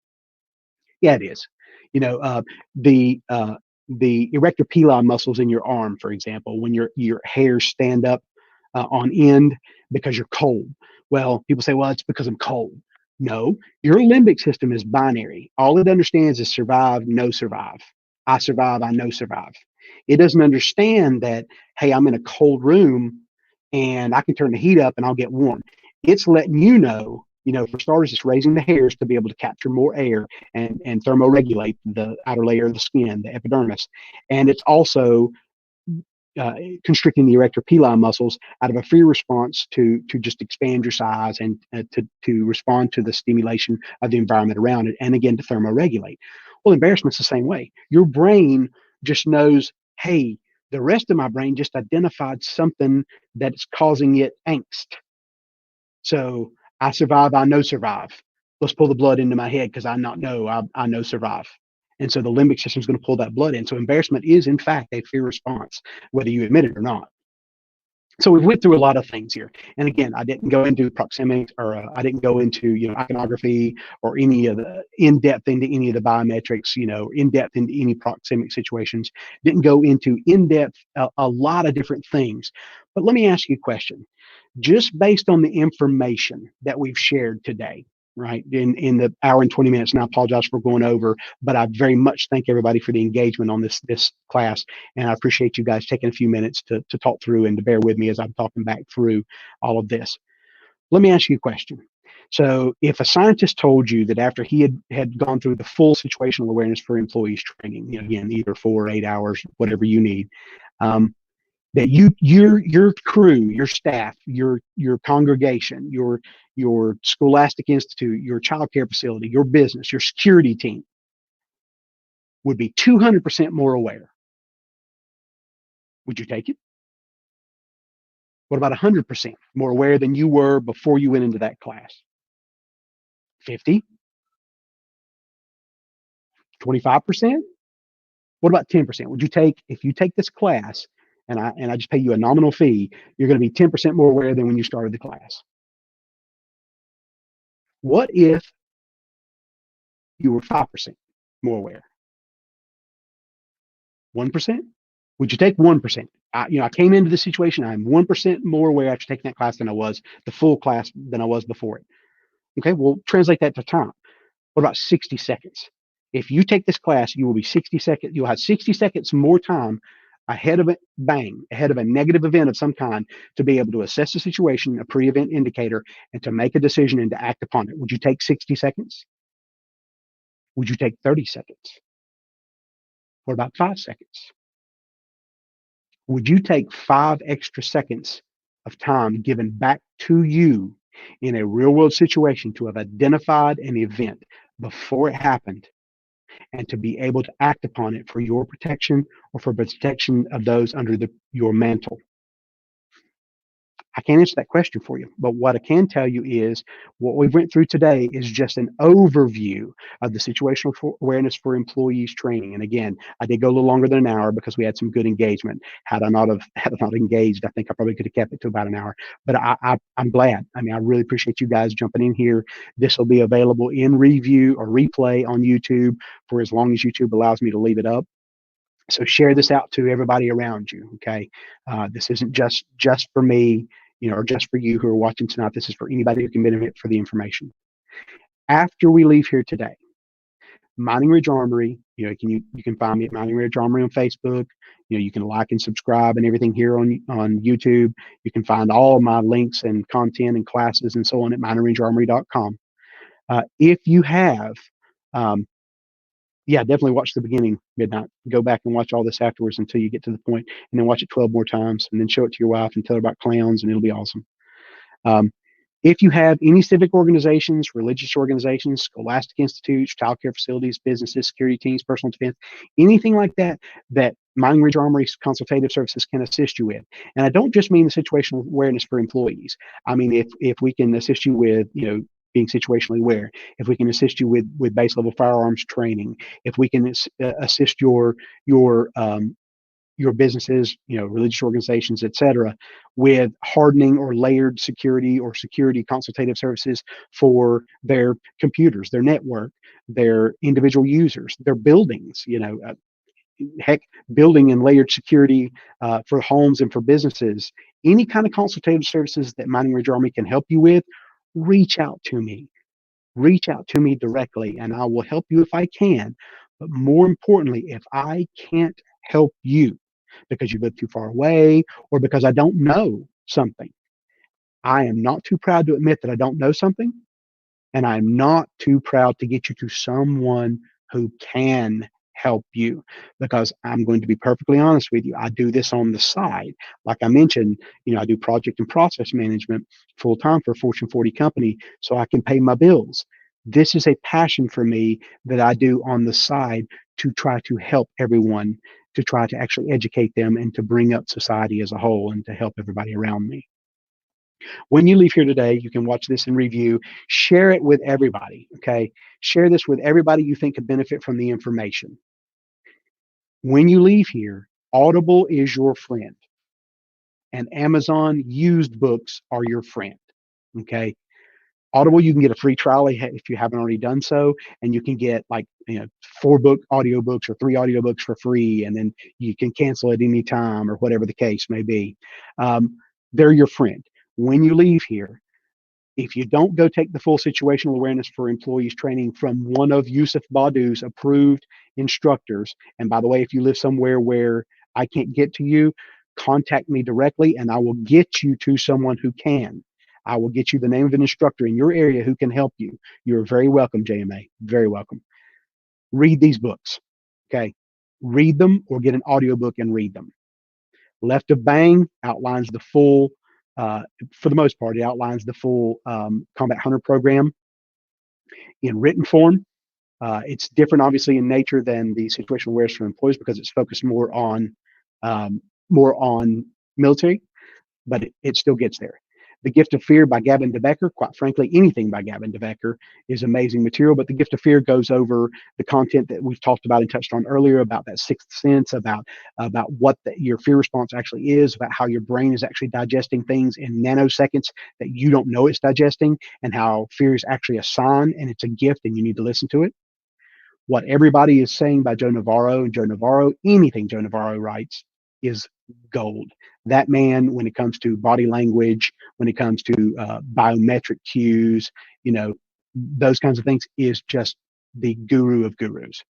Yeah, it is. You know, uh, the erector pili muscles in your arm, for example, when your hairs stand up on end because you're cold. Well, people say, well, it's because I'm cold. No, your limbic system is binary. All it understands is survive, no survive. I survive, I no survive. It doesn't understand that, hey, I'm in a cold room and I can turn the heat up and I'll get warm. It's letting for starters, it's raising the hairs to be able to capture more air and thermoregulate the outer layer of the skin, the epidermis. And it's also constricting the erector pili muscles out of a fear response to just expand your size and to respond to the stimulation of the environment around it, and again to thermoregulate. Well, embarrassment's the same way. Your brain just knows, hey, the rest of my brain just identified something that's causing it angst. So I survive, I know survive. Let's pull the blood into my head because I know survive. And so the limbic system is going to pull that blood in. So embarrassment is, in fact, a fear response, whether you admit it or not. So we went through a lot of things here. And again, I didn't go into proxemics, or I didn't go into, iconography or any of the in depth into any of the biometrics, in depth into any proxemic situations. Didn't go into in depth a lot of different things. But let me ask you a question. Just based on the information that we've shared today, right, in the hour and 20 minutes, and I apologize for going over, but I very much thank everybody for the engagement on this class, and I appreciate you guys taking a few minutes to talk through and to bear with me as I'm talking back through all of this. Let me ask you a question. So if a scientist told you that after he had gone through the full situational awareness for employees training, again, either 4 or 8 hours, whatever you need, that your crew, your staff, your congregation, your scholastic institute, your child care facility, your business, your security team would be 200% more aware. Would you take it? What about 100% more aware than you were before you went into that class? 50? 25%? What about 10%? Would you take, if you take this class and I just pay you a nominal fee, you're going to be 10% more aware than when you started the class? What if you were 5% more aware? 1%? Would you take 1%? I came into this situation. I'm 1% more aware after taking that class than I was the full class than I was before it. Okay, well, translate that to time. What about 60 seconds? If you take this class, you will be 60 seconds. You'll have 60 seconds more time ahead of ahead of a negative event of some kind, to be able to assess the situation, a pre-event indicator, and to make a decision and to act upon it. Would you take 60 seconds? Would you take 30 seconds? What about 5 seconds? Would you take 5 extra seconds of time given back to you in a real world situation to have identified an event before it happened and to be able to act upon it for your protection or for protection of those under your mantle? I can't answer that question for you, but what I can tell you is what we went through today is just an overview of the situational awareness for employees training. And again, I did go a little longer than an hour because we had some good engagement. Had I not engaged, I think I probably could have kept it to about an hour. But I'm glad. I mean, I really appreciate you guys jumping in here. This will be available in review or replay on YouTube for as long as YouTube allows me to leave it up. So share this out to everybody around you. Okay, this isn't just for me, or just for you who are watching tonight. This is for anybody who can benefit for the information. After we leave here today, Mining Ridge Armory You can find me at Mining Ridge Armory on Facebook. You can like and subscribe and everything here on YouTube. You can find all of my links and content and classes and so on at miningridgearmory.com. If you have, um, yeah, definitely watch the beginning midnight. Go back and watch all this afterwards until you get to the point, and then watch it 12 more times, and then show it to your wife and tell her about clowns, and it'll be awesome. Um, if you have any civic organizations, religious organizations, scholastic institutes, child care facilities, businesses, security teams, personal defense, anything like that, that Mining Ridge Armory Consultative Services can assist you with. And I don't just mean the situational awareness for employees. I mean, if we can assist you with, being situationally aware, if we can assist you with base level firearms training, if we can assist your businesses, religious organizations, et cetera, with hardening or layered security or security consultative services for their computers, their network, their individual users, their buildings, heck, building and layered security for homes and for businesses, any kind of consultative services that Mining Ridge Army can help you with, reach out to me. Reach out to me directly and I will help you if I can. But more importantly, if I can't help you because you live too far away or because I don't know something, I am not too proud to admit that I don't know something. And I'm not too proud to get you to someone who can help you because I'm going to be perfectly honest with you. I do this on the side. Like I mentioned, I do project and process management full time for a Fortune 40 company so I can pay my bills. This is a passion for me that I do on the side to try to help everyone, to try to actually educate them and to bring up society as a whole and to help everybody around me. When you leave here today, you can watch this and review, share it with everybody. Okay. Share this with everybody you think could benefit from the information. When you leave here, Audible is your friend and Amazon used books are your friend. Okay. Audible, you can get a free trial if you haven't already done so, and you can get like 4 audiobooks or 3 audiobooks for free, and then you can cancel at any time or whatever the case may be. They're your friend. When you leave here, if you don't go take the full situational awareness for employees training from one of Yusuf Badu's approved instructors, and by the way, if you live somewhere where I can't get to you, contact me directly and I will get you to someone who can. I will get you the name of an instructor in your area who can help you. You're very welcome, JMA. Very welcome. Read these books. Okay. Read them or get an audiobook and read them. Left of Bang outlines the full, for the most part, it outlines the full Combat Hunter program in written form. It's different, obviously, in nature than the situational awareness for employees because it's focused um, more on military, but it still gets there. The Gift of Fear by Gavin DeBecker, quite frankly, anything by Gavin DeBecker is amazing material, but The Gift of Fear goes over the content that we've talked about and touched on earlier about that sixth sense, about what your fear response actually is, about how your brain is actually digesting things in nanoseconds that you don't know it's digesting, and how fear is actually a sign and it's a gift and you need to listen to it. What Everybody Is Saying by Joe Navarro, and Joe Navarro, anything Joe Navarro writes is gold. That man, when it comes to body language, when it comes to biometric cues, those kinds of things, is just the guru of gurus.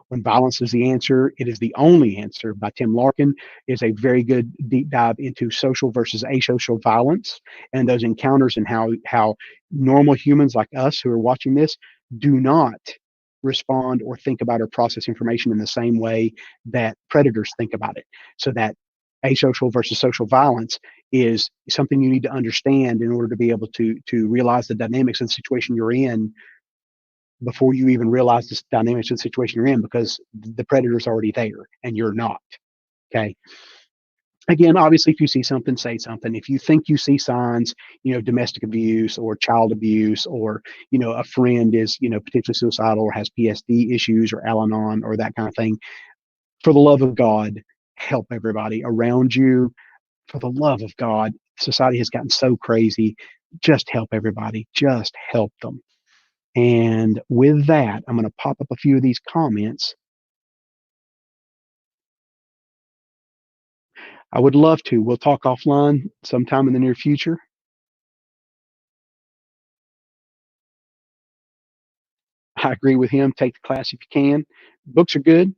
When Violence is the Answer, It is the Only Answer by Tim Larkin is a very good deep dive into social versus asocial violence and those encounters and how normal humans like us who are watching this do not respond or think about or process information in the same way that predators think about it. So that asocial versus social violence is something you need to understand in order to be able to realize the dynamics of the situation you're in before you even realize the dynamics of the situation you're in, because the predator's already there and you're not. Okay. Again, obviously, if you see something, say something. If you think you see signs, domestic abuse or child abuse, or, a friend is, potentially suicidal or has PSD issues or Al-Anon or that kind of thing, for the love of God, help everybody around you. For the love of God, society has gotten so crazy. Just help everybody. Just help them. And with that, I'm going to pop up a few of these comments. I would love to. We'll talk offline sometime in the near future. I agree with him. Take the class if you can. Books are good.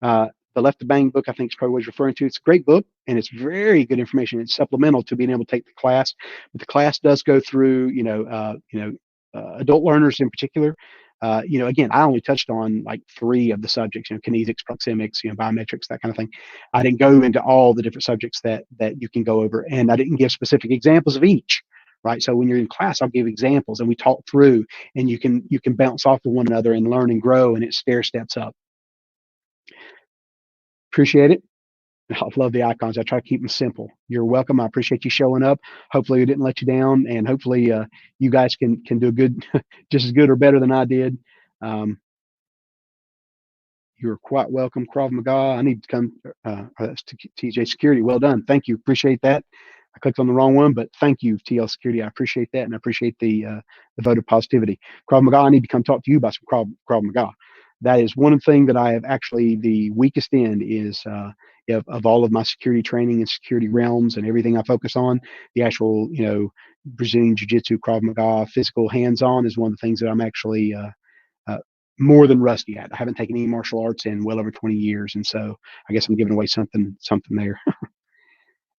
The Left to Bang book, I think, is probably what he's referring to. It's a great book, and it's very good information. It's supplemental to being able to take the class, but the class does go through, adult learners in particular. Again, I only touched on like three of the subjects, kinesics, proxemics, biometrics, that kind of thing. I didn't go into all the different subjects that you can go over, and I didn't give specific examples of each. Right. So when you're in class, I'll give examples and we talk through, and you can bounce off of one another and learn and grow, and it stair steps up. Appreciate it. I love the icons. I try to keep them simple. You're welcome. I appreciate you showing up. Hopefully, we didn't let you down, and hopefully, you guys can do a good, just as good or better than I did. Um, you're quite welcome, Krav Maga. I need to come. That's TJ Security. Well done. Thank you. Appreciate that. I clicked on the wrong one, but thank you, TL Security. I appreciate that, and I appreciate the vote of positivity. Krav Maga. I need to come talk to you about some Krav Maga. That is one thing that I have actually the weakest in is of all of my security training and security realms and everything I focus on. The actual, Brazilian Jiu-Jitsu, Krav Maga, physical hands-on is one of the things that I'm actually uh, more than rusty at. I haven't taken any martial arts in well over 20 years, and so I guess I'm giving away something there.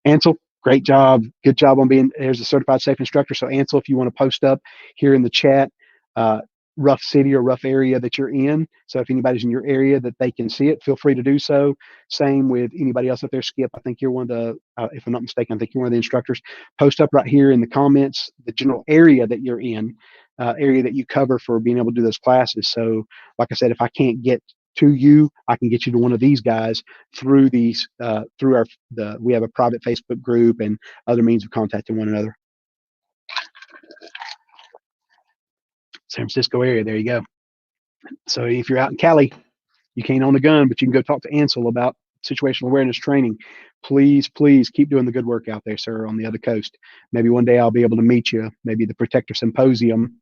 Ansel, great job. Good job on being there's a certified S.A.F.E instructor. So Ansel, if you want to post up here in the chat, rough city or rough area that you're in. So if anybody's in your area that they can see it, feel free to do so. Same with anybody else up there. Skip, I think you're one of the, if I'm not mistaken, I think you're one of the instructors. Post up right here in the comments the general area that you're in, area that you cover for being able to do those classes. So like I said, if I can't get to you, I can get you to one of these guys through through we have a private Facebook group and other means of contacting one another. San Francisco area, there you go. So if you're out in Cali, you can't own a gun, but you can go talk to Ansel about situational awareness training. Please, please keep doing the good work out there, sir, on the other coast. Maybe one day I'll be able to meet you, maybe the Protector Symposium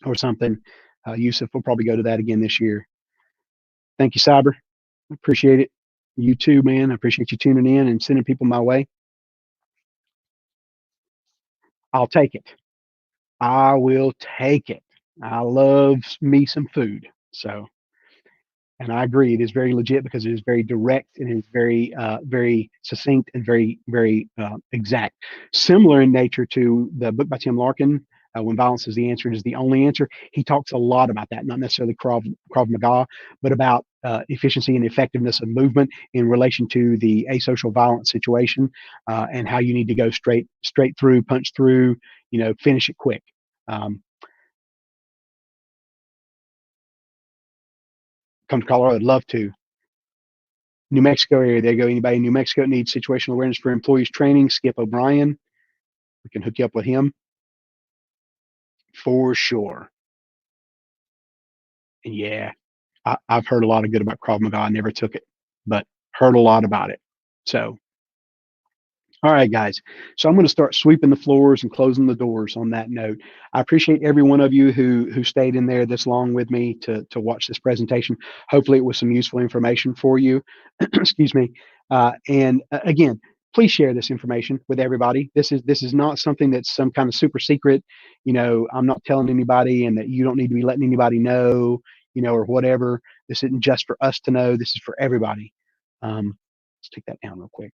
or something. Yusuf will probably go to that again this year. Thank you, Cyber. Appreciate it. You too, man. I appreciate you tuning in and sending people my way. I'll take it. I will take it. I love me some food. So, and I agree, it is very legit because it is very direct and it is very, very succinct and very, very exact. Similar in nature to the book by Tim Larkin, When Violence is the Answer, It is the Only Answer. He talks a lot about that, not necessarily Krav Maga, but about efficiency and effectiveness of movement in relation to the asocial violence situation, and how you need to go straight through, punch through, finish it quick. Come to Colorado, I'd love to. New Mexico area, there you go. Anybody in New Mexico needs situational awareness for employees training, Skip O'Brien. We can hook you up with him for sure. And yeah, I've heard a lot of good about Krav Maga. I never took it, but heard a lot about it. So, all right, guys. So I'm going to start sweeping the floors and closing the doors on that note. I appreciate every one of you who stayed in there this long with me to watch this presentation. Hopefully it was some useful information for you. Excuse me. And again, please share this information with everybody. This is not something that's some kind of super secret. I'm not telling anybody, and that you don't need to be letting anybody know, or whatever. This isn't just for us to know. This is for everybody. Let's take that down real quick.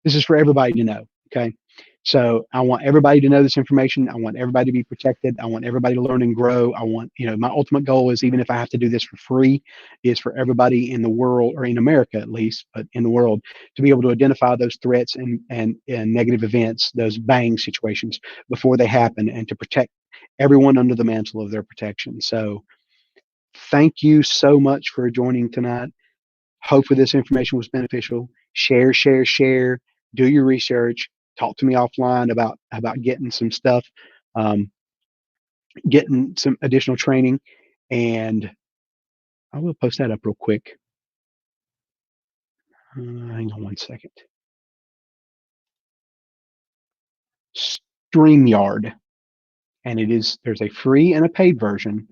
This is for everybody to know. Okay. So I want everybody to know this information. I want everybody to be protected. I want everybody to learn and grow. I want, my ultimate goal is, even if I have to do this for free, is for everybody in the world, or in America at least, but in the world, to be able to identify those threats and negative events, those bang situations before they happen, and to protect everyone under the mantle of their protection. So thank you so much for joining tonight. Hopefully this information was beneficial. Share, share, share. Do your research. Talk to me offline about getting some stuff, getting some additional training, and I will post that up real quick. Hang on one second. StreamYard, and there's a free and a paid version.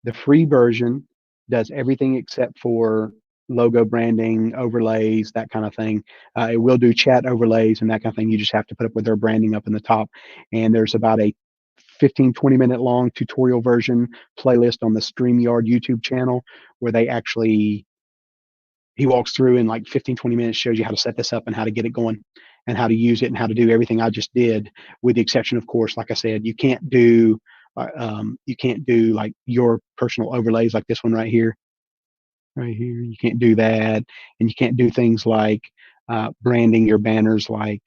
The free version does everything except for logo branding, overlays, that kind of thing. It will do chat overlays and that kind of thing. You just have to put up with their branding up in the top. And there's about a 15, 20-minute long tutorial version playlist on the StreamYard YouTube channel where he walks through in like 15, 20 minutes, shows you how to set this up and how to get it going and how to use it and how to do everything I just did, with the exception, of course, like I said, you can't do like your personal overlays like this one right here. Right here, you can't do that, and you can't do things like branding your banners like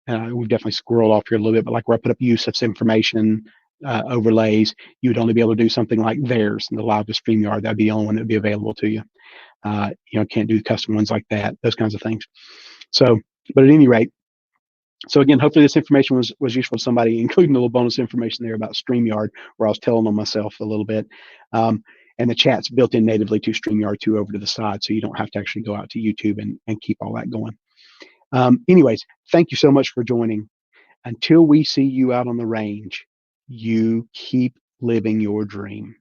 we've definitely squirreled off here a little bit, but like where I put up use of information overlays, you would only be able to do something like theirs in the live to StreamYard. That'd be the only one that would be available to you. Can't do custom ones like that, those kinds of things. So, but at any rate, so again, hopefully this information was useful to somebody, including the little bonus information there about StreamYard, where I was telling on myself a little bit. And the chat's built in natively to StreamYard too over to the side, so you don't have to actually go out to YouTube and keep all that going. Anyways, thank you so much for joining. Until we see you out on the range, you keep living your dream.